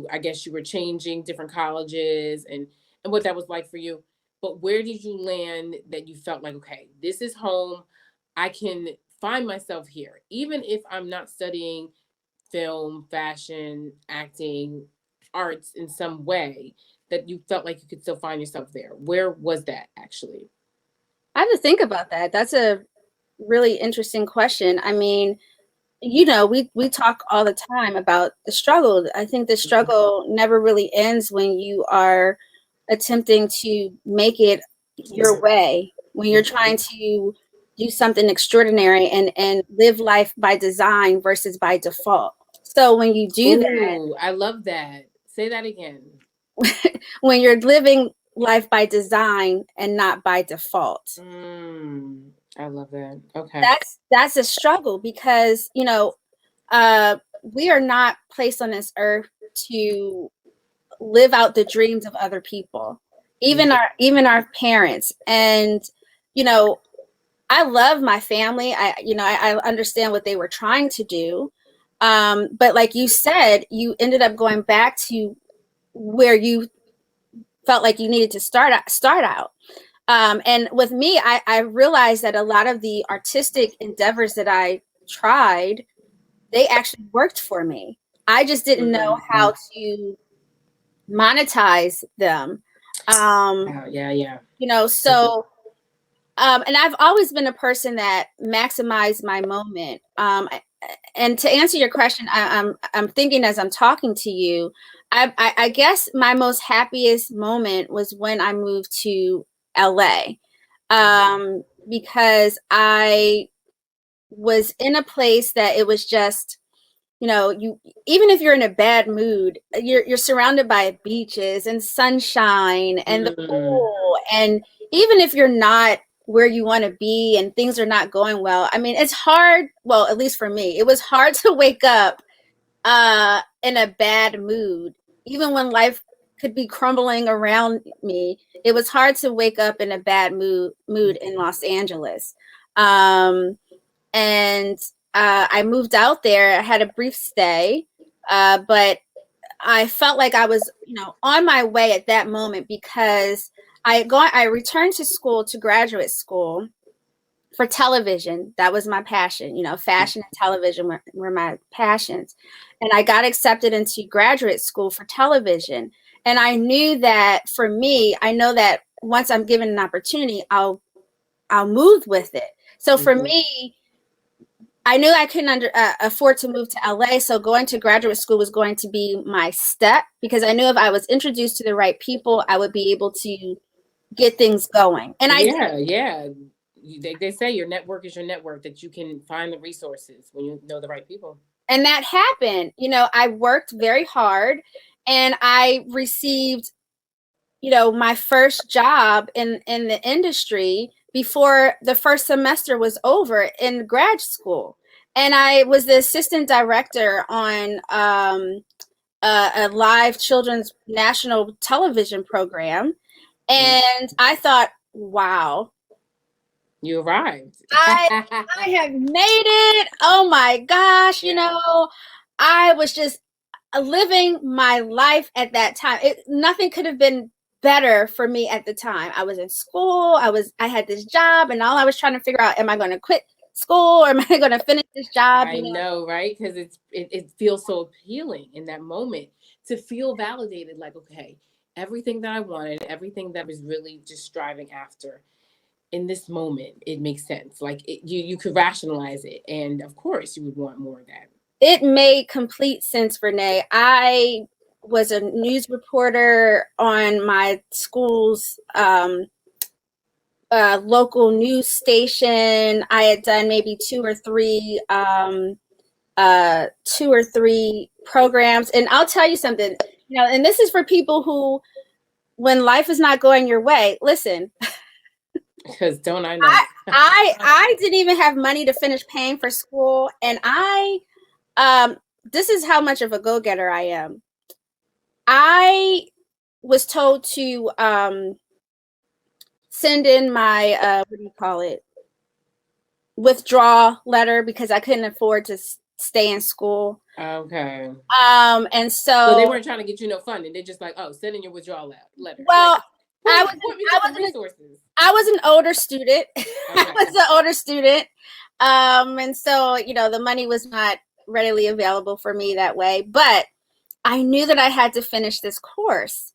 I guess you were changing different colleges and what that was like for you? But where did you land that you felt like, okay, this is home. I can find myself here, even if I'm not studying film, fashion, acting, arts in some way, that you felt like you could still find yourself there. Where was that actually? I have to think about that. That's a really interesting question. I mean, you know, we talk all the time about the struggle. I think the struggle never really ends when you are attempting to make it your way, when you're trying to do something extraordinary and live life by design versus by default. So when you do that, I love that. Say that again. When you're living life by design and not by default. I love that. Okay. That's a struggle, because, you know, we are not placed on this earth to live out the dreams of other people, even our parents. And, you know, I love my family. I understand what they were trying to do. But like you said, you ended up going back to where you felt like you needed to start out. And with me, I realized that a lot of the artistic endeavors that I tried, they actually worked for me. I just didn't know how to monetize them. Yeah. You know, so and I've always been a person that maximized my moment. And to answer your question, I'm thinking as I'm talking to you, I guess my most happiest moment was when I moved to LA, because I was in a place that it was just, you know, you, even if you're in a bad mood, you're surrounded by beaches and sunshine and the pool. And even if you're not where you want to be and things are not going well, I mean, it's hard. Well, at least for me, it was hard to wake up in a bad mood, even when life could be crumbling around me. It was hard to wake up in a bad mood in Los Angeles. And I moved out there. I had a brief stay, but I felt like I was, you know, on my way at that moment, because I returned to graduate school for television. That was my passion. You know, fashion and television were my passions. And I got accepted into graduate school for television. And I knew that for me, I know that once I'm given an opportunity, I'll move with it. So for me, I knew I couldn't afford to move to LA, so going to graduate school was going to be my step, because I knew if I was introduced to the right people, I would be able to get things going. And they say your network is your network, that you can find the resources when you know the right people. And that happened. You know, I worked very hard, and I received, you know, my first job in the industry before the first semester was over in grad school. And I was the assistant director on a live children's national television program. And I thought, wow. You arrived. I have made it. Oh my gosh. You know, I was just living my life at that time. Nothing could have been better for me at the time. I was in school. I had this job, and all I was trying to figure out, am I going to quit school, or am I going to finish this job? I know, right? Because it feels so appealing in that moment to feel validated, like, okay, everything that I wanted, everything that I was really just striving after, in this moment, it makes sense. Like you could rationalize it, and of course you would want more of that. It made complete sense, Renee. I was a news reporter on my school's local news station. I had done maybe two or three programs. And I'll tell you something, you know, and this is for people who, when life is not going your way, listen. Because don't I know? I didn't even have money to finish paying for school, and this is how much of a go-getter I am. I was told to send in my withdrawal letter, because I couldn't afford to stay in school. Okay. And so they weren't trying to get you no funding. They're just like, oh, send in your withdrawal letter. Well, I was an older student. Okay. I was an older student. And so, you know, the money was not readily available for me that way, but I knew that I had to finish this course.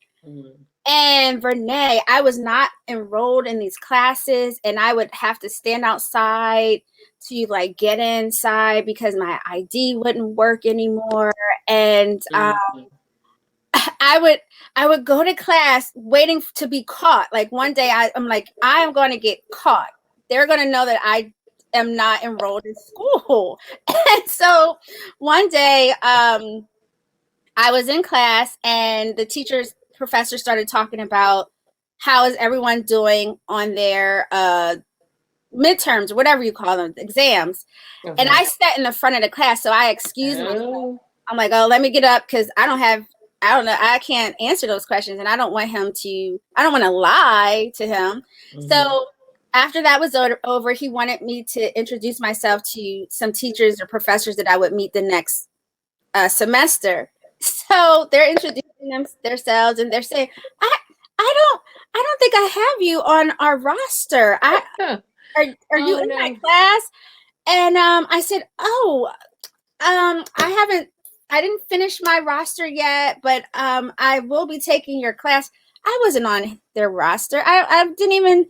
And Renee, I was not enrolled in these classes, and I would have to stand outside to like get inside because my ID wouldn't work anymore. And I would go to class waiting to be caught. Like one day I'm like, I am going to get caught. They're going to know that I am not enrolled in school. And so one day I was in class, and the professor started talking about how is everyone doing on their midterms, or whatever you call them, exams. Okay. And I sat in the front of the class, so I excused myself. I'm like, oh, let me get up, because I don't know, I can't answer those questions, and I don't want to lie to him. So after that was over, he wanted me to introduce myself to some teachers or professors that I would meet the next semester. So they're introducing themselves, and they're saying, I don't think I have you on our roster. Are you in my class? And I said, I haven't didn't finish my roster yet, but I will be taking your class. I wasn't on their roster. I didn't even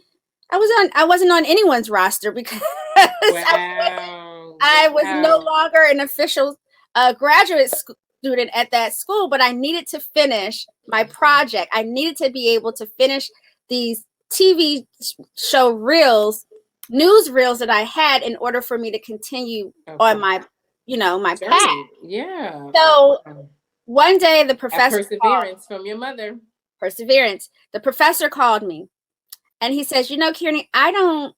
I wasn't on anyone's roster because Wow. I was no longer an official graduate student at that school, but I needed to finish my project. I needed to be able to finish these TV show reels, news reels that I had in order for me to continue on my, my path. Yeah. So one day the professor perseverance from your mother. Perseverance. The professor called me and he says, Kearni, I don't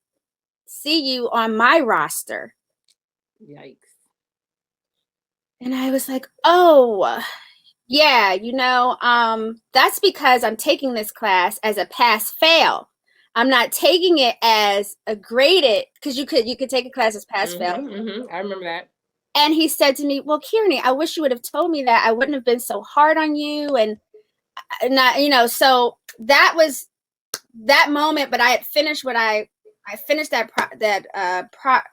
see you on my roster. Yikes. And I was like, oh, yeah, that's because I'm taking this class as a pass fail. I'm not taking it as a graded, because you could take a class as pass fail. I remember that. And he said to me, well, Kearni, I wish you would have told me that. I wouldn't have been so hard on you. And not, so that was that moment, but I had finished I finished that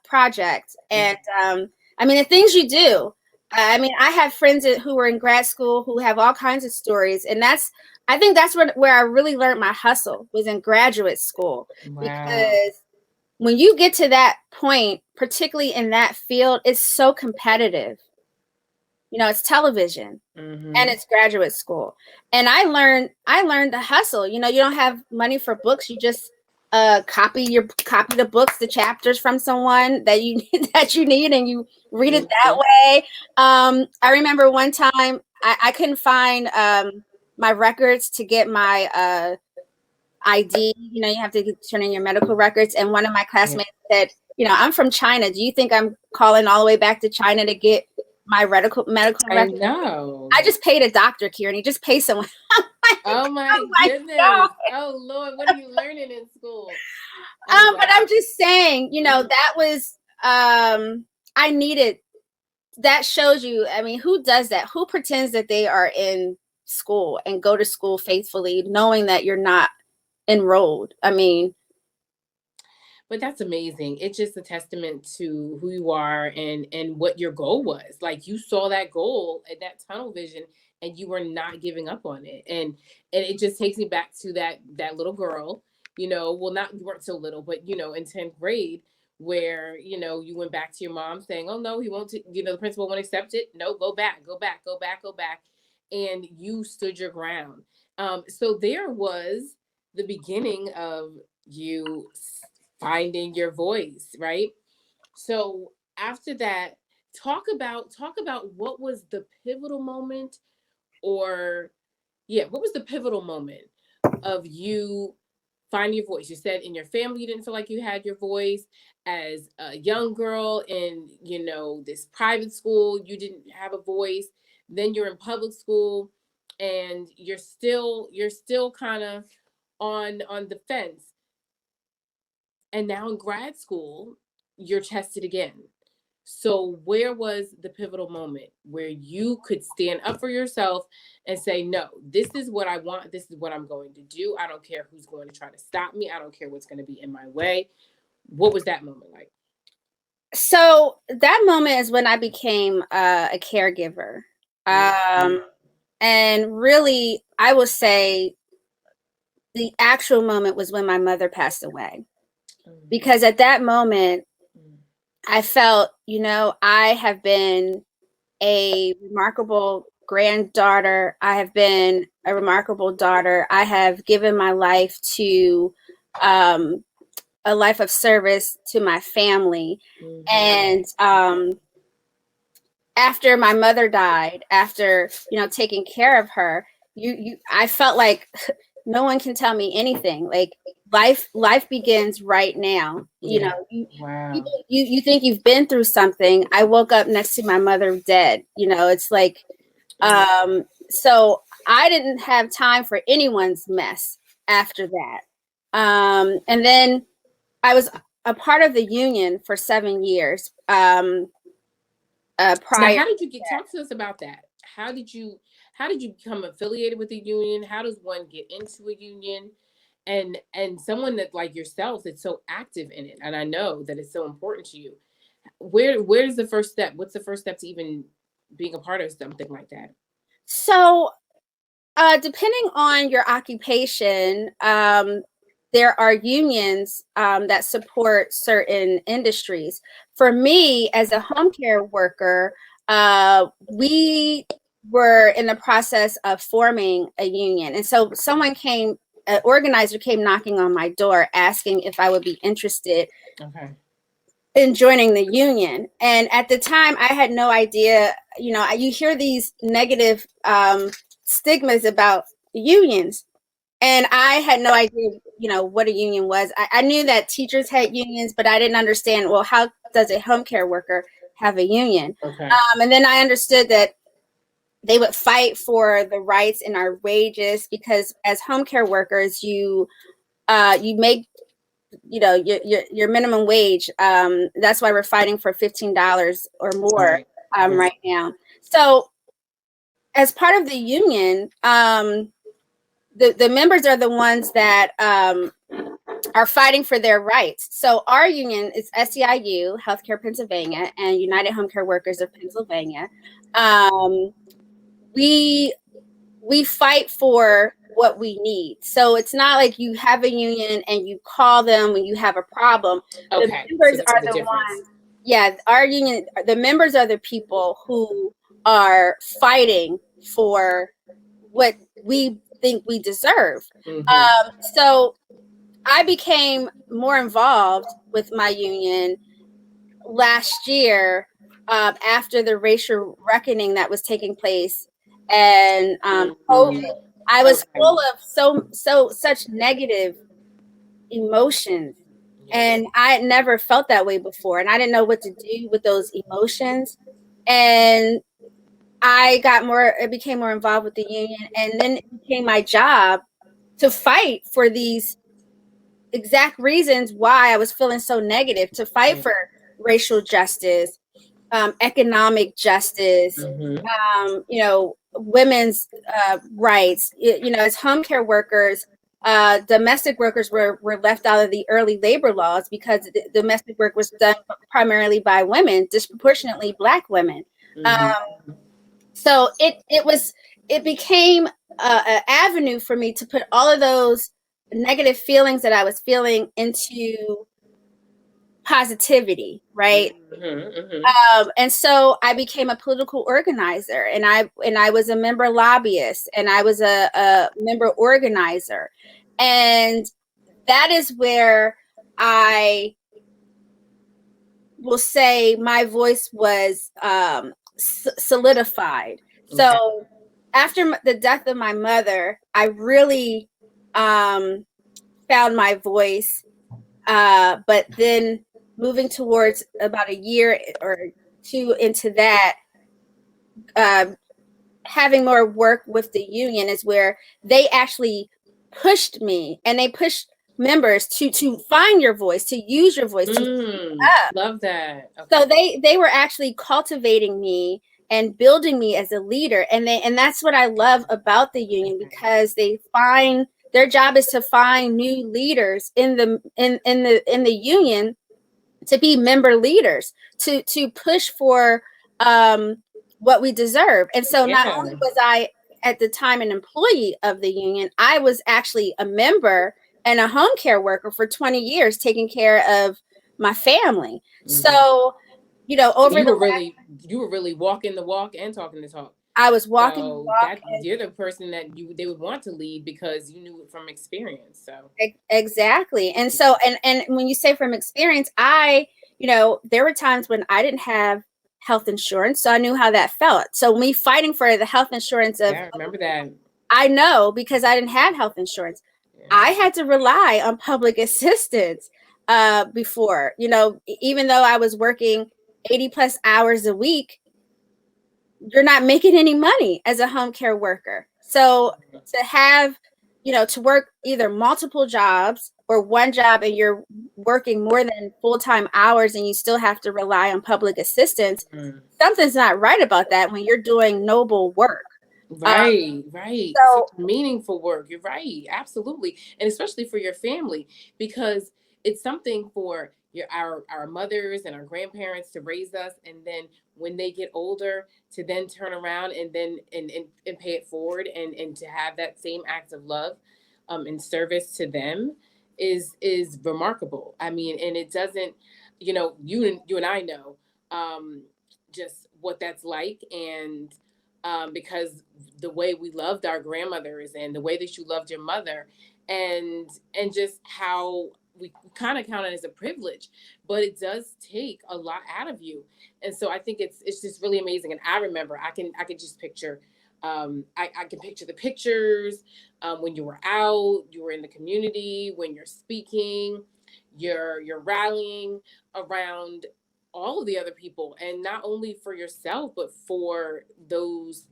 project. And I mean, the things you do, I mean, I have friends who were in grad school who have all kinds of stories. And I think that's where I really learned my hustle, was in graduate school. Wow. Because when you get to that point, particularly in that field, it's so competitive. It's television and it's graduate school. And I learned the hustle. You don't have money for books. You just copy the books, the chapters from someone that you need, and you read it that way. I remember one time I couldn't find my records to get my ID. You have to turn in your medical records. And one of my classmates said, I'm from China. Do you think I'm calling all the way back to China to get my medical records? No. I just paid a doctor, Kearni. Just pay someone. Oh my goodness. God. Oh Lord, what are you learning in school? But I'm just saying, that was I needed. That shows you. I mean, who does that? Who pretends that they are in school and go to school faithfully, knowing that you're not enrolled? I mean, but that's amazing. It's just a testament to who you are and what your goal was. Like, you saw that goal and that tunnel vision, and you were not giving up on it. And it just takes me back to that little girl, well, not, you weren't so little, but in 10th grade, where you went back to your mom saying, oh no, he won't, the principal won't accept it. No, go back. And you stood your ground. So there was the beginning of you finding your voice, right? So after that, talk about what was the pivotal moment, what was the pivotal moment of you finding your voice? You said in your family you didn't feel like you had your voice. As a young girl in this private school, you didn't have a voice. Then you're in public school and you're still kind of on the fence. And now in grad school, you're tested again. So where was the pivotal moment where you could stand up for yourself and say, no, this is what I want. This is what I'm going to do. I don't care who's going to try to stop me. I don't care what's going to be in my way. What was that moment like? So that moment is when I became a caregiver. And really, I will say the actual moment was when my mother passed away. Because at that moment, I felt, I have been a remarkable granddaughter. I have been a remarkable daughter. I have given my life to a life of service to my family. And after my mother died, after, taking care of her, I felt like no one can tell me anything. Like, life begins right now. Wow. You think you've been through something. I woke up next to my mother dead. It's like, so I didn't have time for anyone's mess after that. And then I was a part of the union for 7 years. Prior. Now, how did you talk to us about that? How did you become affiliated with the union? How does one get into a union? And someone that like yourself that's so active in it, and I know that it's so important to you. Where's the first step? What's the first step to even being a part of something like that? So, depending on your occupation, there are unions that support certain industries. For me, as a home care worker, we were in the process of forming a union. And so an organizer came knocking on my door asking if I would be interested in joining the union. And at the time, I had no idea. You hear these negative stigmas about unions. And I had no idea, what a union was. I knew that teachers had unions, but I didn't understand, well, how does a home care worker have a union? And then I understood that they would fight for the rights and our wages, because as home care workers, you make, your minimum wage. That's why we're fighting for $15 or more right now. So as part of the union, the members are the ones that are fighting for their rights. So our union is SEIU, Healthcare Pennsylvania, and United Home Care Workers of Pennsylvania. We fight for what we need. So it's not like you have a union and you call them when you have a problem. The members are the ones. Yeah, our union, the members are the people who are fighting for what we think we deserve. So I became more involved with my union last year after the racial reckoning that was taking place, and COVID. I was full of such negative emotions, and I had never felt that way before, and I didn't know what to do with those emotions. And it became more involved with the union, and then it became my job to fight for these exact reasons why I was feeling so negative, to fight for racial justice, economic justice, women's rights. As home care workers, domestic workers were left out of the early labor laws because domestic work was done primarily by women, disproportionately Black women. So it became an avenue for me to put all of those negative feelings that I was feeling into positivity, right? And so I became a political organizer, and I was a member lobbyist, and I was a member organizer, and that is where I will say my voice was solidified. So after the death of my mother, I really found my voice, but then moving towards about a year or two into that, having more work with the union is where they actually pushed me, and they pushed members to find your voice, to use your voice. Love that. So they were actually cultivating me and building me as a leader, and that's what I love about the union, because their job is to find new leaders in the union, to be member leaders, to push for what we deserve. And so not only was I at the time an employee of the union, I was actually a member and a home care worker for 20 years, taking care of my family. So, you were really walking the walk and talking the talk. I was walking the walk. You're the person that they would want to lead, because you knew it from experience. So exactly. And so, and when you say from experience, there were times when I didn't have health insurance, so I knew how that felt. So me fighting for the health insurance I remember that. I know, because I didn't have health insurance. I had to rely on public assistance before, even though I was working 80 plus hours a week, you're not making any money as a home care worker. So to have, to work either multiple jobs or one job, and you're working more than full-time hours, and you still have to rely on public assistance, something's not right about that when you're doing noble work. Right. So meaningful work. You're right. Absolutely. And especially for your family, because it's something for our mothers and our grandparents to raise us, and then when they get older to then turn around and then and pay it forward, and to have that same act of love and service to them is remarkable. I mean, and it doesn't, you and I know just what that's like. And because the way we loved our grandmothers and the way that you loved your mother, and just how we kind of count it as a privilege, but it does take a lot out of you. And so I think it's just really amazing. And I remember I can just picture, I can picture the pictures when you were out, you were in the community, when you're speaking, you're rallying around all of the other people, and not only for yourself but for those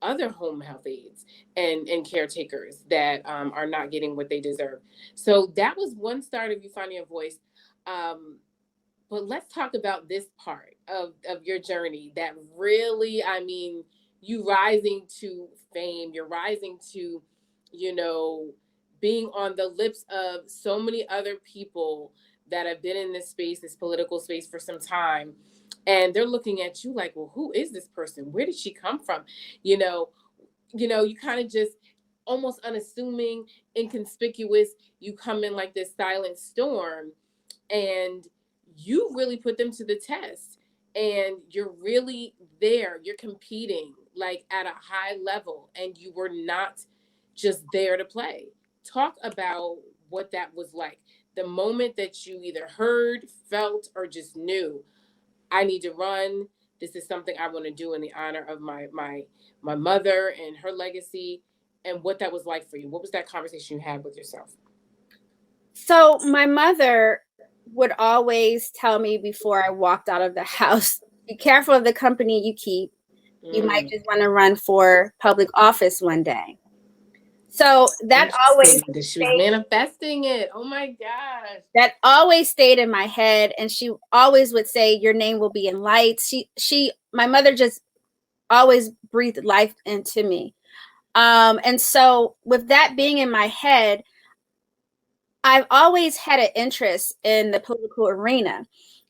other home health aides and caretakers that are not getting what they deserve. So that was one start of you finding a voice. But let's talk about this part of your journey that really, I mean, you rising to fame, you're rising to, being on the lips of so many other people that have been in this space, this political space for some time. And they're looking at you like, well, who is this person? Where did she come from? You know, you kind of just almost unassuming, inconspicuous. You come in like this silent storm, and you really put them to the test. And you're really there. You're competing like at a high level, and you were not just there to play. Talk about what that was like. The moment that you either heard, felt, or just knew, I need to run. This is something I want to do in the honor of my mother and her legacy, and what that was like for you. What was that conversation you had with yourself? So my mother would always tell me before I walked out of the house, be careful of the company you keep. You might just want to run for public office one day. So that always she was manifesting it. Oh my gosh. That always stayed in my head. And she always would say, your name will be in lights. My mother just always breathed life into me. And so with that being in my head, I've always had an interest in the political arena.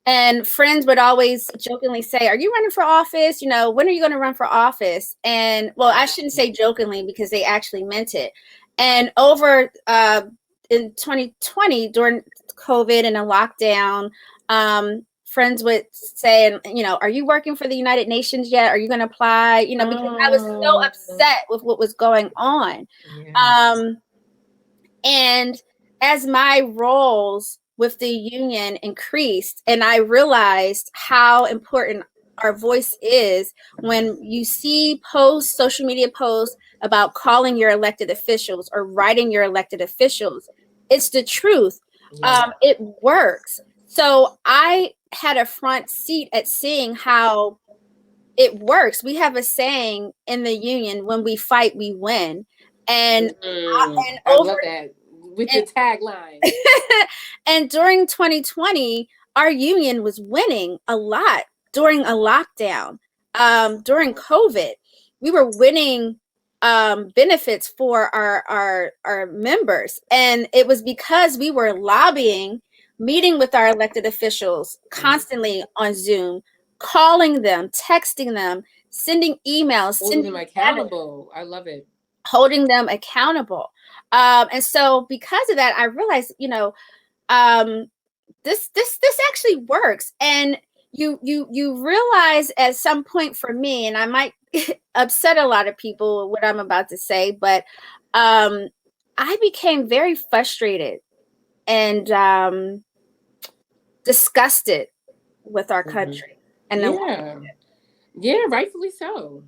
And friends would always jokingly say, are you running for office? When are you going to run for office? And well, I shouldn't say jokingly because they actually meant it. And over in 2020, during COVID and a lockdown, friends would say, are you working for the United Nations yet? Are you going to apply? Because I was so upset with what was going on. Yeah. And as my roles with the union increased, and I realized how important our voice is, when you see social media posts about calling your elected officials or writing your elected officials, it's the truth. Yeah. It works. So I had a front seat at seeing how it works. We have a saying in the union, when we fight, we win. And, I love that. With your tagline. And during 2020, our union was winning a lot during a lockdown. During COVID, we were winning benefits for our members. And it was because we were lobbying, meeting with our elected officials constantly on Zoom, calling them, texting them, sending emails, holding them accountable. I love it. Holding them accountable. And so because of that, I realized, this actually works. And you realize at some point, for me, and I might upset a lot of people with what I'm about to say, but I became very frustrated and disgusted with our country. And yeah, rightfully so.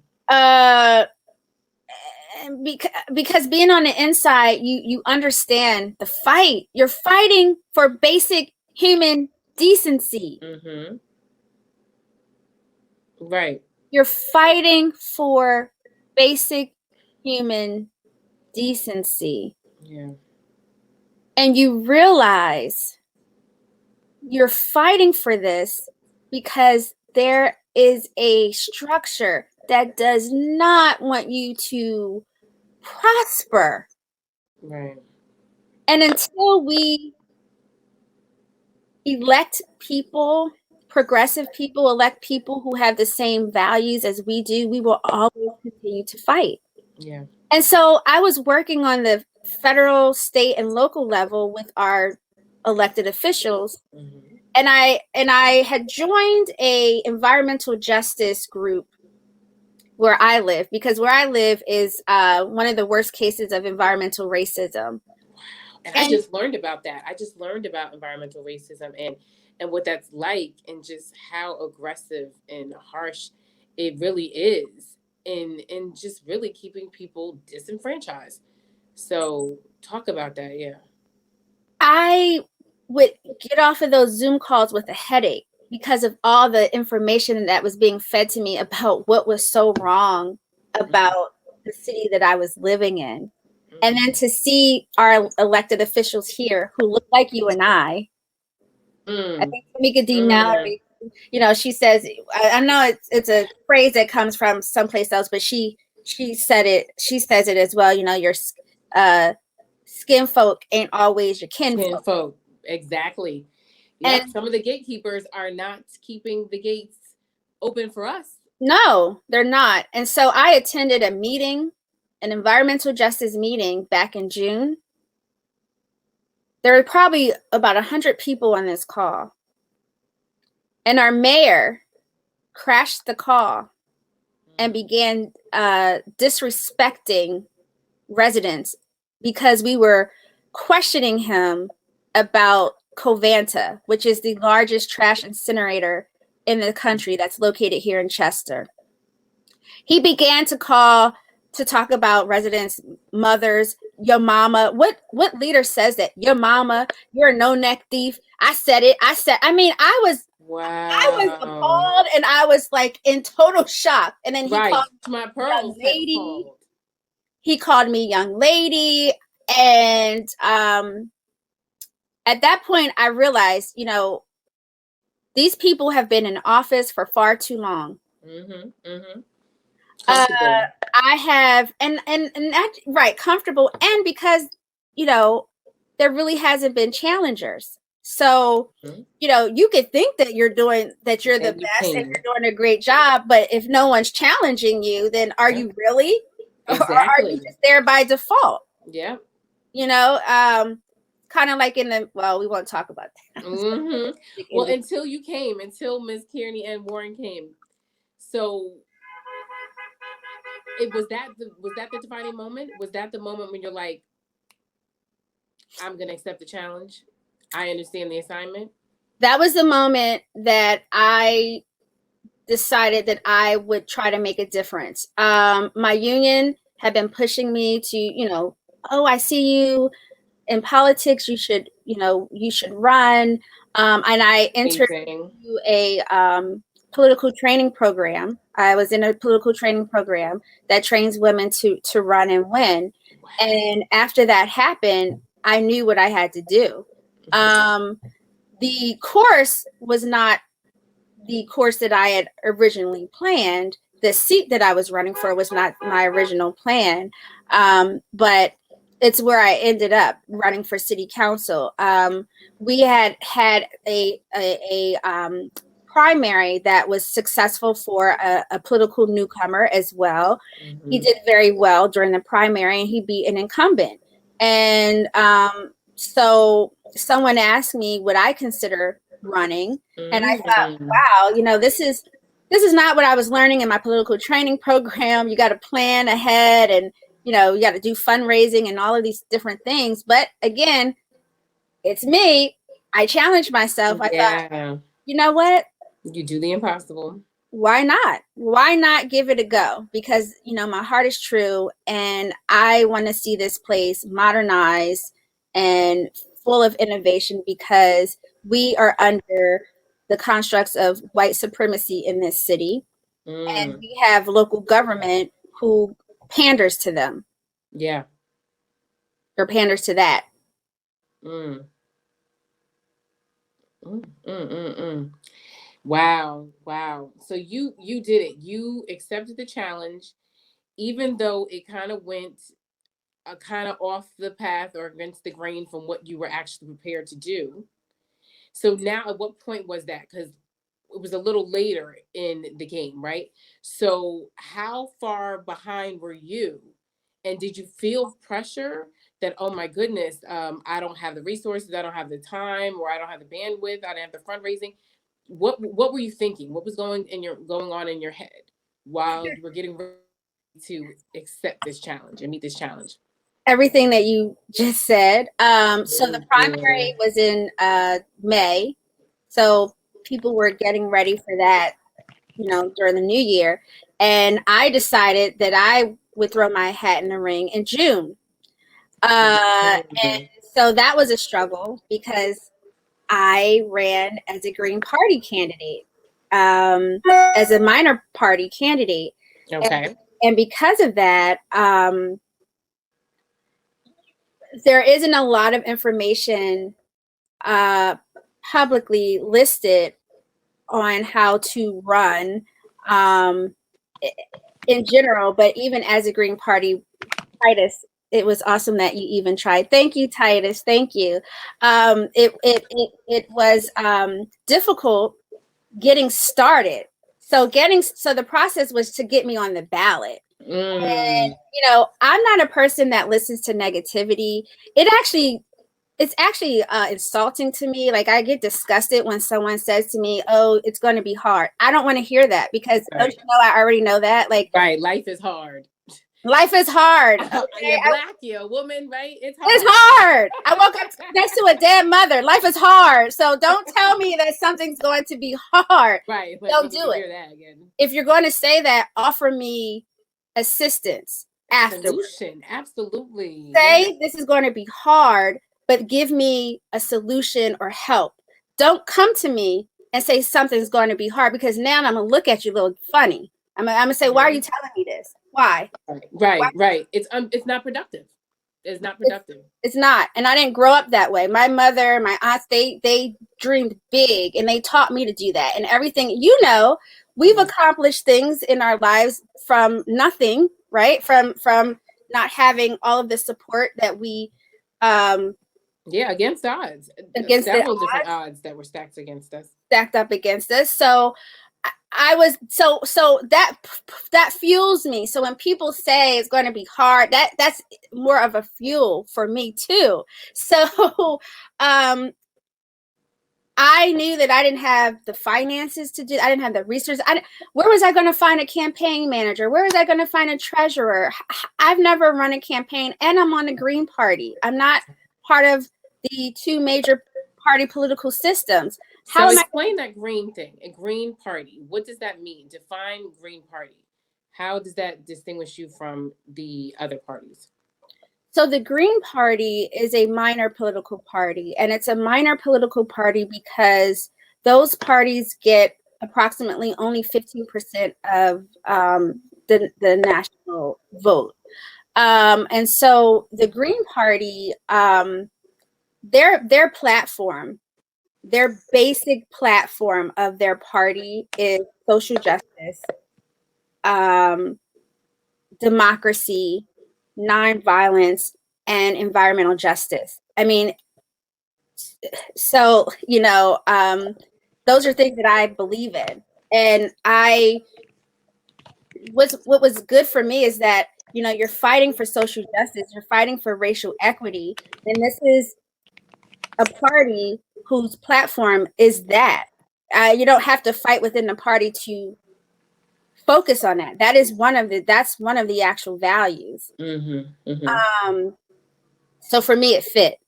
Because being on the inside, you understand the fight. You're fighting for basic human decency. Mm-hmm. Right. You're fighting for basic human decency. Yeah. And you realize you're fighting for this because there is a structure that does not want you to prosper. Right. And until we elect people, progressive people, elect people who have the same values as we do, we will always continue to fight. Yeah. And so I was working on the federal, state, and local level with our elected officials. Mm-hmm. And I had joined a environmental justice group where I live, because where I live is one of the worst cases of environmental racism. And I just learned about that. I just learned about environmental racism and what that's like, and just how aggressive and harsh it really is in just really keeping people disenfranchised. So talk about that. Yeah. I would get off of those Zoom calls with a headache because of all the information that was being fed to me about what was so wrong about the city that I was living in. And then to see our elected officials here who look like you and I think Tamika D. Mallory, she says, I know it's a phrase that comes from someplace else, but she said it, she says it as well, your skin folk ain't always your kinfolk. Exactly. Yeah. Some of the gatekeepers are not keeping the gates open for us. No, they're not. And so I attended a meeting, an environmental justice meeting back in June. There were probably about 100 people on this call. And our mayor crashed the call and began disrespecting residents because we were questioning him about Covanta, which is the largest trash incinerator in the country that's located here in Chester. He began to talk about residents' mothers, your mama. What leader says that? Your mama, you're a no-neck thief. I said it. I was appalled, and I was like in total shock. And then he called my pearls lady. He called me young lady. And at that point, I realized, these people have been in office for far too long. I have, and that, right, comfortable, and because there really hasn't been challengers. So you could think that you're the best and you're doing a great job, but if no one's challenging you, then are you really? Exactly. Or are you just there by default? Yeah. Kind of like we won't talk about that. Well, until Ms. Kearni Warren came. So was that the defining moment? Was that the moment when you're like, I'm going to accept the challenge? I understand the assignment. That was the moment that I decided that I would try to make a difference. My union had been pushing me to, I see you in politics. You should run. And I entered into a political training program. I was in a political training program that trains women to run and win. And after that happened, I knew what I had to do. The course was not the course that I had originally planned. The seat that I was running for was not my original plan. But it's where I ended up running for city council. We had a primary that was successful for a political newcomer as well. He did very well during the primary, and he beat an incumbent. And so someone asked me, would I consider running? And I thought, wow, this is not what I was learning in my political training program. You got to plan ahead, and you got to do fundraising and all of these different things. But again, it's me. I challenged myself. I thought, you know what? You do the impossible. Why not? Why not give it a go? Because, my heart is true, and I want to see this place modernized and full of innovation, because we are under the constructs of white supremacy in this city. And we have local government who panders to them. Yeah. Or panders to that. Wow. So you did it. You accepted the challenge, even though it kind of went kind of off the path or against the grain from what you were actually prepared to do. So now at what point was that? Because it was a little later in the game, right? So how far behind were you? And did you feel pressure that, oh my goodness, I don't have the resources, I don't have the time, or I don't have the bandwidth, I don't have the fundraising? What were you thinking? What was going on in your head while you were getting ready to accept this challenge and meet this challenge? Everything that you just said. So the primary was in May. So people were getting ready for that, during the new year. And I decided that I would throw my hat in the ring in June. And so that was a struggle because I ran as a Green Party candidate, as a minor party candidate. Okay. And because of that, there isn't a lot of information publicly listed on how to run in general, but even as a Green Party, Titus, it was awesome that you even tried. Thank you, Titus. Thank you. It was difficult getting started. So the process was to get me on the ballot. And I'm not a person that listens to negativity. It's actually insulting to me. Like, I get disgusted when someone says to me, "Oh, it's going to be hard." I don't want to hear that because don't you know I already know that. Like, right, life is hard. Life is hard. Okay? You're black, you're a woman, right? It's hard. It's hard. I woke up next to a dead mother. Life is hard. So don't tell me that something's going to be hard. Right. Don't do it. That again. If you're going to say that, offer me assistance afterwards. Solution. Absolutely. Say this is going to be hard, but give me a solution or help. Don't come to me and say something's going to be hard, because now I'm going to look at you a little funny. I'm going to say, why are you telling me this? Why? Right. It's not productive. It's not productive. It's not. And I didn't grow up that way. My mother, my aunts, they dreamed big and they taught me to do that. And everything, we've accomplished things in our lives from nothing, right? From not having all of the support that we against odds. Against several different odds that were stacked up against us. So I was so that fuels me. So when people say it's going to be hard, that's more of a fuel for me too. So I knew that I didn't have the finances to do. I didn't have the resources. Where was I going to find a campaign manager? Where was I going to find a treasurer? I've never run a campaign, and I'm on the Green Party. I'm not part of the two major party political systems. So explain that green thing, a Green Party. What does that mean? Define Green Party. How does that distinguish you from the other parties? So the Green Party is a minor political party, and it's a minor political party because those parties get approximately only 15% of the national vote. And so the Green Party, their platform, their basic platform of their party is social justice, democracy, nonviolence, and environmental justice. I mean, so, those are things that I believe in. And what was good for me is that, you're fighting for social justice, you're fighting for racial equity. And this is a party whose platform is that. You don't have to fight within the party to focus on that. That's one of the actual values. So for me, it fit.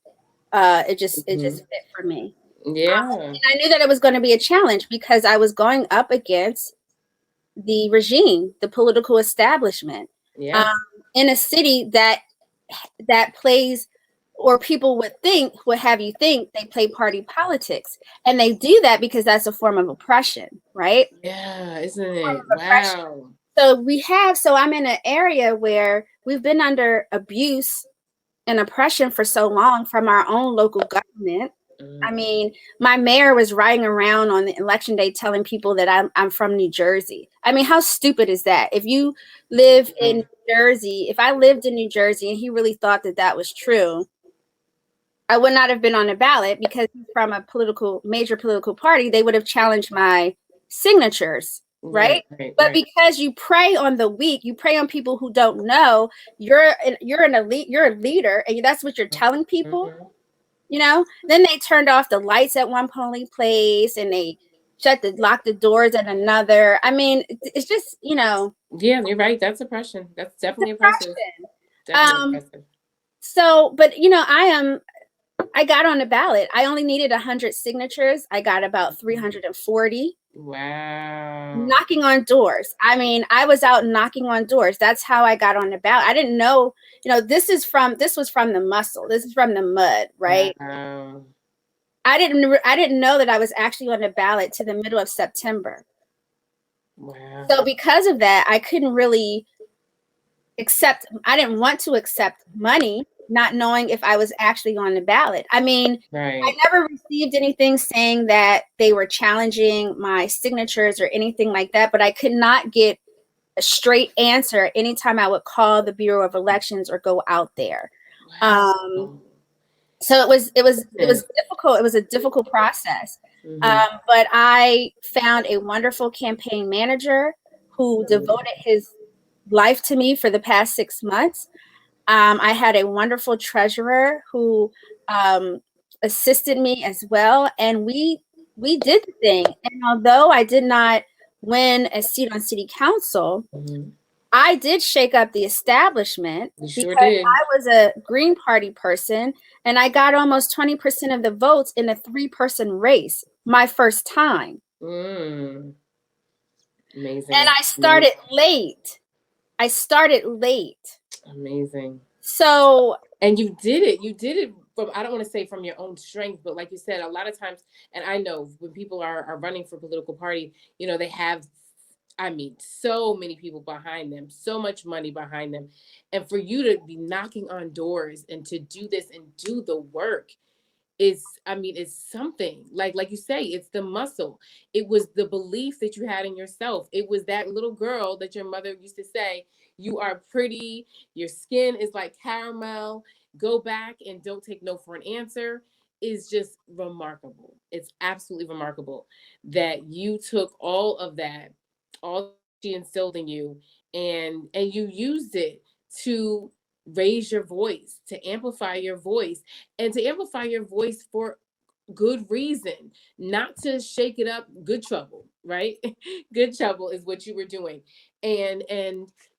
It just fit for me. Yeah. And I knew that it was going to be a challenge because I was going up against the regime, the political establishment, in a city that plays, or people would have you think they play party politics. And they do that because that's a form of oppression, right? Yeah, isn't it? Wow. So I'm in an area where we've been under abuse and oppression for so long from our own local government. I mean, my mayor was riding around on the election day telling people that I'm from New Jersey. I mean, how stupid is that? If you live in Jersey, if I lived in New Jersey and he really thought that was true, I would not have been on the ballot because from a major political party, they would have challenged my signatures, right? But because you prey on the weak, you prey on people who don't know, you're an elite, you're a leader, and that's what you're telling people. You know, then they turned off the lights at one polling place and they locked the doors at another. I mean, it's just, you know. Yeah, you're right. That's oppression. That's definitely oppressive. Definitely oppressive. So, but you know, I got on the ballot. I only needed 100 signatures. I got about 340. Wow. Knocking on doors. I mean, I was out knocking on doors. That's how I got on the ballot. I didn't know, you know, this was from the muscle. This is from the mud, right? Wow. I didn't know that I was actually on the ballot to the middle of September. Wow. So because of that, I couldn't really I didn't want to accept money, not knowing if I was actually on the ballot. I mean, I never received anything saying that they were challenging my signatures or anything like that, but I could not get a straight answer anytime I would call the Bureau of Elections or go out there. Wow. So it was difficult. It was a difficult process. But I found a wonderful campaign manager who devoted his life to me for the past 6 months. I had a wonderful treasurer who assisted me as well, and we did the thing. And although I did not win a seat on city council, I did shake up the establishment because I was a Green Party person, and I got almost 20% of the votes in a 3-person race, my first time. Amazing. And I started late. Amazing. So, and you did it from, I don't want to say from your own strength, but like you said, a lot of times, and I know when people are running for political party, you know, they have, I mean, so many people behind them, so much money behind them. And for you to be knocking on doors and to do this and do the work is, I mean, it's something. Like you say, it's the muscle. It was the belief that you had in yourself. It was that little girl that your mother used to say, you are pretty, your skin is like caramel, go back and don't take no for an answer, is just remarkable. It's absolutely remarkable that you took all of that, all she instilled in you, and you used it to raise your voice, to amplify your voice, and to amplify your voice for good reason, not to shake it up. Good trouble, right? Good trouble is what you were doing. And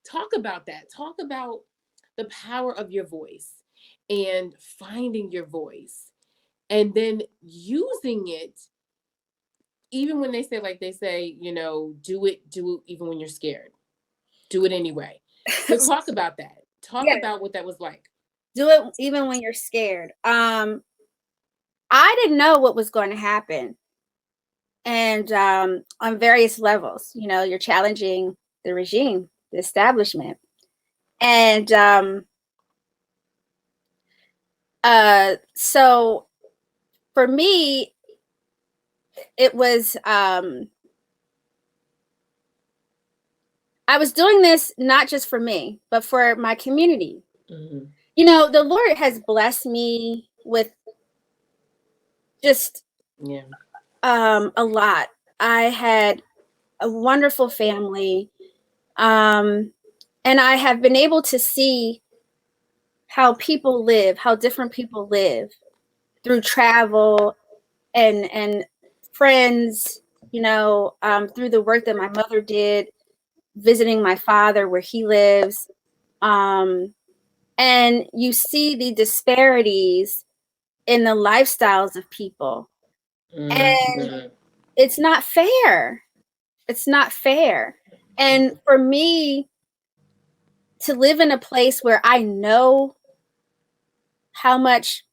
talk about that. Talk about the power of your voice and finding your voice and then using it even when they say, you know, do it even when you're scared. Do it anyway. So talk about that. Talk about what that was like. Do it even when you're scared. I didn't know what was going to happen. And on various levels, you know, you're challenging the regime, the establishment. And so for me, it was, I was doing this not just for me, but for my community. You know, the Lord has blessed me with just a lot. I had a wonderful family, and I have been able to see how people live, how different people live through travel and friends, you know, through the work that my mother did, visiting my father where he lives. And you see the disparities in the lifestyles of people. And it's not fair. It's not fair. And for me to live in a place where I know how much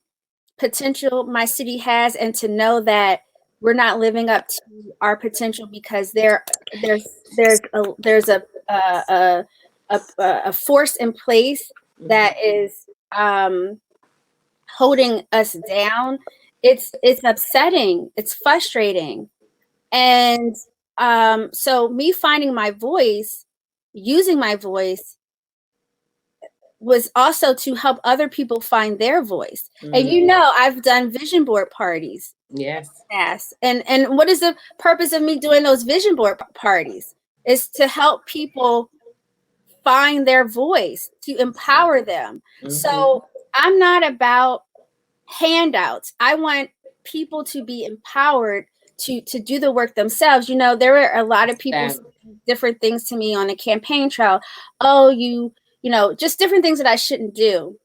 potential my city has, and to know that we're not living up to our potential because there's a force in place that is holding us down. It's upsetting. It's frustrating. And so me finding my voice, using my voice, was also to help other people find their voice. And I've done vision board parties. Yes. Yes. And what is the purpose of me doing those vision board parties? Is to help people find their voice, to empower them. So I'm not about handouts. I want people to be empowered to do the work themselves. There were a lot of people saying different things to me on a campaign trail. Oh, just different things that I shouldn't do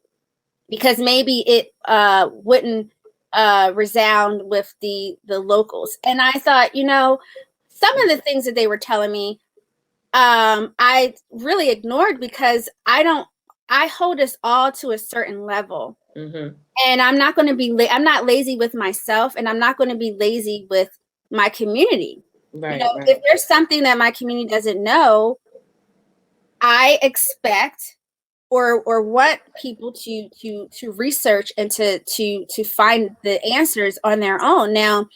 because maybe it wouldn't resound with the locals. And I thought, some of the things that they were telling me, I really ignored because I hold us all to a certain level. And I'm not going to be, I'm not lazy with myself, and I'm not going to be lazy with my community. Right, if there's something that my community doesn't know, I expect or want people to research and to find the answers on their own. Now,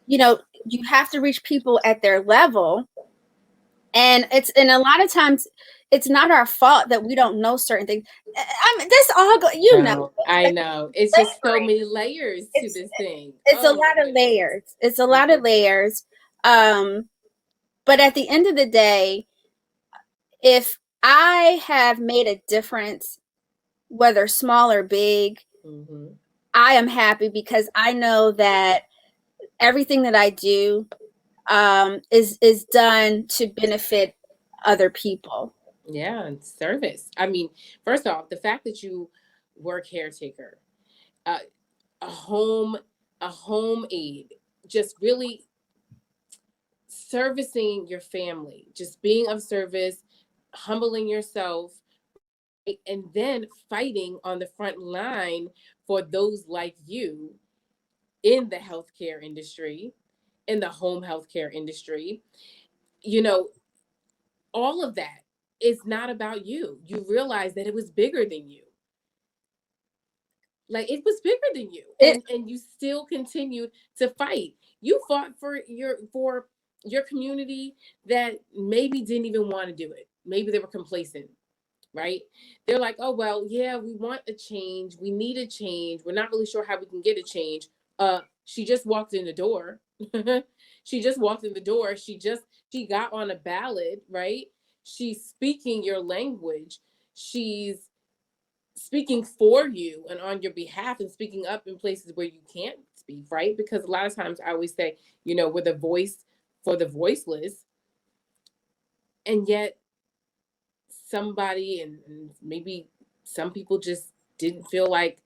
you have to reach people at their level. And a lot of times it's not our fault that we don't know certain things. I mean, this all I know. It's just so many layers to this thing. It's a lot of layers. It's a lot of layers. But at the end of the day, if I have made a difference, whether small or big, I am happy because I know that everything that I do is done to benefit other people. Yeah, and service. I mean, first off, the fact that you were a caretaker, a home aide, just really servicing your family, just being of service, humbling yourself, and then fighting on the front line for those like you in the healthcare industry, in the home healthcare industry. All of that is not about you. You realize that it was bigger than you. Like, it was bigger than you. And you still continued to fight. You fought for your community that maybe didn't even want to do it. Maybe they were complacent, right? They're like, oh, well, yeah, we want a change. We need a change. We're not really sure how we can get a change. She just walked in the door. She just walked in the door. She got on a ballot, right? She's speaking your language. She's speaking for you and on your behalf and speaking up in places where you can't speak, right? Because a lot of times I always say, we're the voice for the voiceless. And yet somebody, and maybe some people just didn't feel like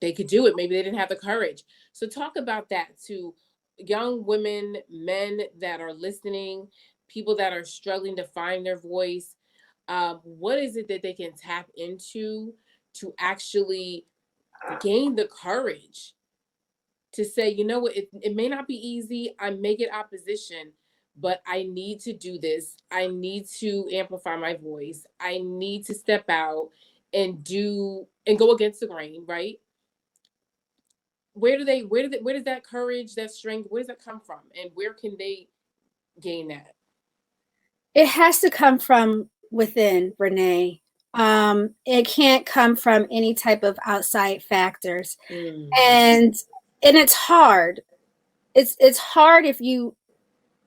they could do it. Maybe they didn't have the courage. So talk about that to young women, men that are listening, people that are struggling to find their voice. What is it that they can tap into to actually gain the courage to say, you know what, it may not be easy. I may get opposition, but I need to do this. I need to amplify my voice. I need to step out and go against the grain, right? Where does that courage, that strength, where does that come from? And where can they gain that? It has to come from within, Renee. It can't come from any type of outside factors. And it's hard. It's hard if you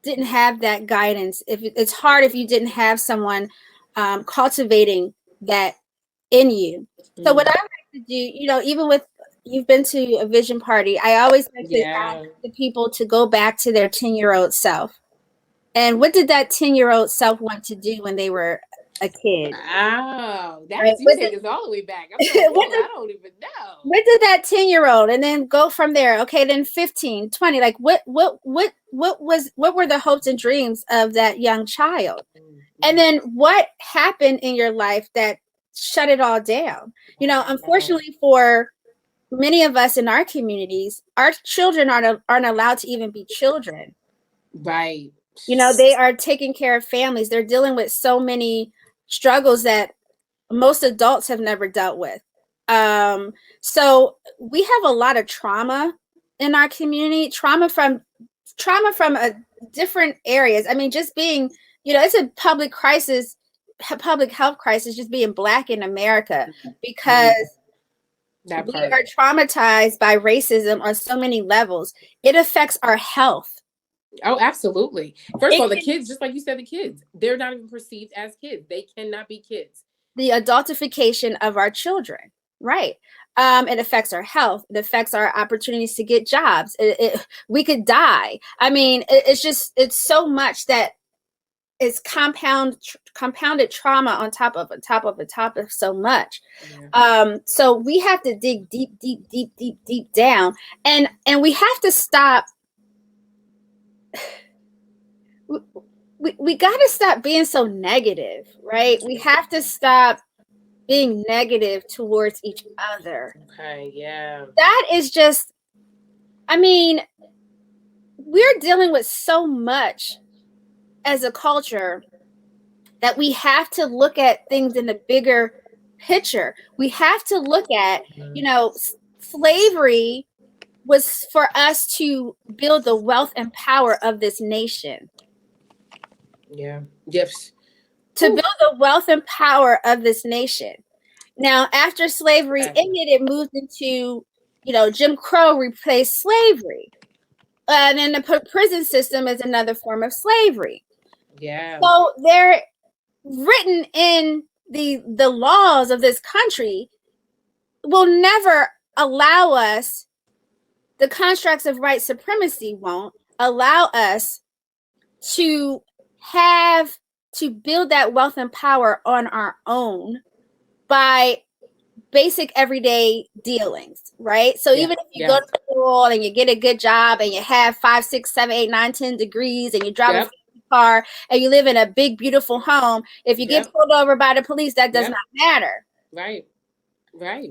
didn't have that guidance. It's hard if you didn't have someone cultivating that in you. So what I like to do, even with, you've been to a vision party, I always like to ask the people to go back to their 10-year-old self. And what did that 10-year-old self want to do when they were a kid? Oh, that's you take us all the way back. I'm like, I don't even know. What did that 10-year-old, and then go from there? Okay, then 15, 20. Like what were the hopes and dreams of that young child? And then what happened in your life that shut it all down? Unfortunately for many of us in our communities, our children aren't allowed to even be children. Right. They are taking care of families. They're dealing with so many struggles that most adults have never dealt with. So we have a lot of trauma in our community, trauma from different areas. I mean, just being, it's a public crisis public health crisis just being Black in America, because we are traumatized by racism on so many levels. It affects our health. Oh, absolutely. First of all, the kids, just like you said, the kids, they're not even perceived as kids. They cannot be kids. The adultification of our children, right? It affects our health. It affects our opportunities to get jobs. We could die. I mean, it's so much that is compounded trauma on top of so much. Yeah. So we have to dig deep down, and we have to stop. We got to stop being so negative, right? We have to stop being negative towards each other. Okay, yeah. That is just, I mean, we're dealing with so much as a culture that we have to look at things in the bigger picture. We have to look at, slavery was for us to build the wealth and power of this nation. Yeah. Yes. To build the wealth and power of this nation. Now, after slavery ended, it moved into, Jim Crow replaced slavery. And then the prison system is another form of slavery. Yeah. So they're written in the laws of this country will never allow us, the constructs of white supremacy won't allow us to build that wealth and power on our own by basic everyday dealings, right? So even if you go to school and you get a good job and you have 5, 6, 7, 8, 9, 10 degrees and you drive a car and you live in a big, beautiful home, if you get pulled over by the police, that does not matter. Right.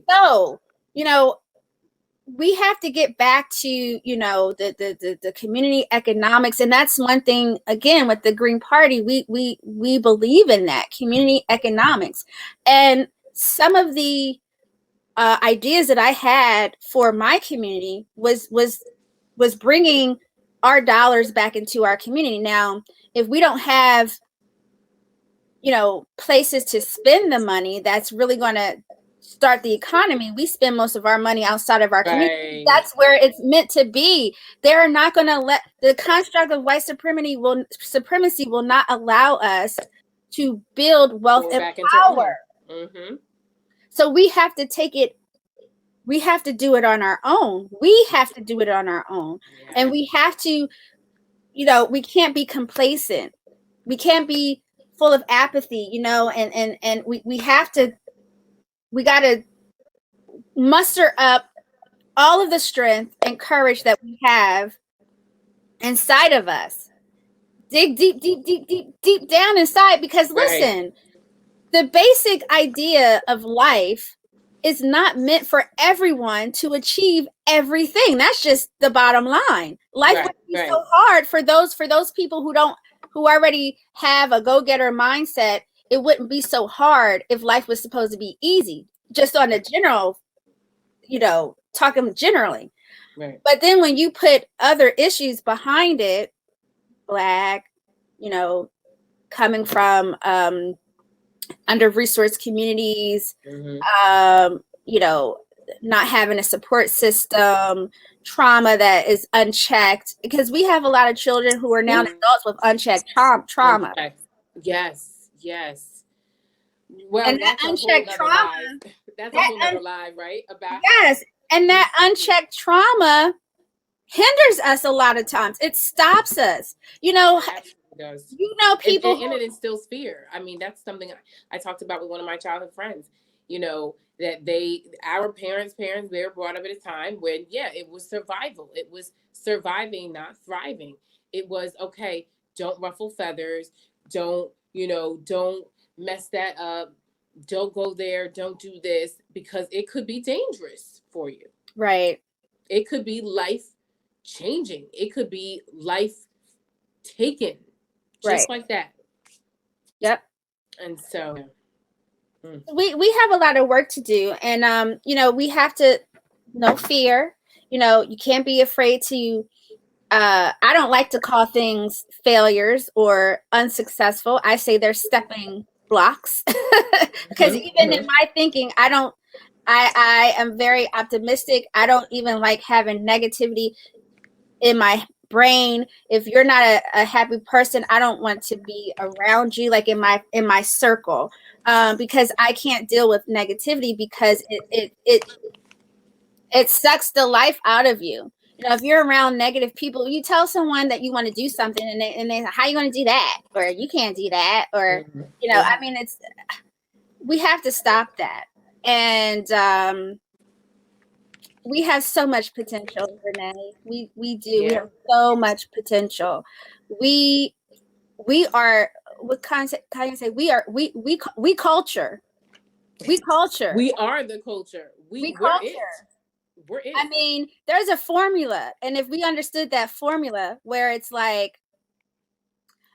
So, we have to get back to, the community economics. And that's one thing, again, with the Green Party, we believe in that community economics. And some of the ideas that I had for my community was bringing our dollars back into our community. Now, if we don't have, places to spend the money, that's really going to start the economy. We spend most of our money outside of our community. That's where it's meant to be. They're not going to let the construct of white supremacy will not allow us to build wealth and power. Mm-hmm. So we have to take it. We have to do it on our own. We have to do it on our own. Yeah. And we have to, we can't be complacent. We can't be full of apathy, and we got to muster up all of the strength and courage that we have inside of us. Dig deep down inside, because listen, the basic idea of life is not meant for everyone to achieve everything. That's just the bottom line. Life would be so hard for those people who already have a go-getter mindset. It wouldn't be so hard if life was supposed to be easy, just on a general, talking generally. Right. But then when you put other issues behind it, Black, coming from under-resourced communities, not having a support system, trauma that is unchecked, because we have a lot of children who are now adults with unchecked trauma. Yes. Well, and that unchecked trauma, that's a whole other live, right? And that unchecked trauma hinders us a lot of times. It stops us. Does. People and it instills fear. I mean, that's something I talked about with one of my childhood friends. That our parents, they were brought up at a time when, it was survival. It was surviving, not thriving. It was, okay, don't ruffle feathers. Don't mess that up. Don't go there. Don't do this, because it could be dangerous for you. Right. It could be life changing. It could be life taken. Just like that. Yep. And so we have a lot of work to do, and we have to fear. You can't be afraid to I don't like to call things failures or unsuccessful. I say they're stepping blocks. Because even in my thinking, I am very optimistic. I don't even like having negativity in my brain. If you're not a happy person, I don't want to be around you, like in my circle, because I can't deal with negativity, because it sucks the life out of you. You know, if you're around negative people, you tell someone that you want to do something, and they how you going to do that, or you can't do that, or you know, I mean, we have to stop that. And we have so much potential, Renee. We do. Yeah. We have so much potential. We are, what can I say? We culture. We culture. We are the culture. We're culture. We're it. I mean, there's a formula, and if we understood that formula, where it's like,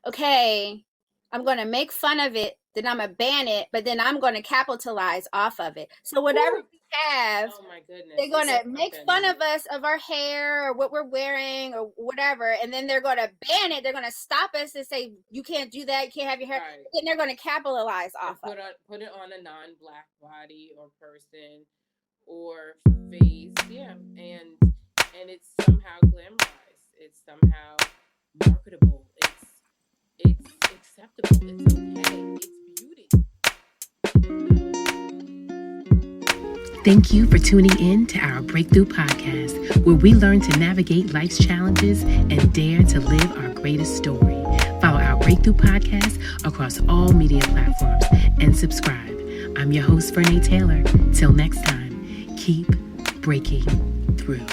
okay, I'm going to make fun of it, then I'm going to ban it, but then I'm going to capitalize off of it. So whatever we have, oh my goodness, they're going to make fun of us, of our hair, or what we're wearing, or whatever, and then they're going to ban it. They're going to stop us and say, you can't do that, you can't have your hair. Right. Then they're going to capitalize off of it. Put it on a non-Black body or person or face, yeah, and it's somehow glamorized. It's somehow marketable. It's acceptable. It's okay. It's beauty. Thank you for tuning in to our Breakthrough Podcast, where we learn to navigate life's challenges and dare to live our greatest story. Follow our Breakthrough Podcast across all media platforms and subscribe. I'm your host, Vernaetaylor. Till next time, keep breaking through.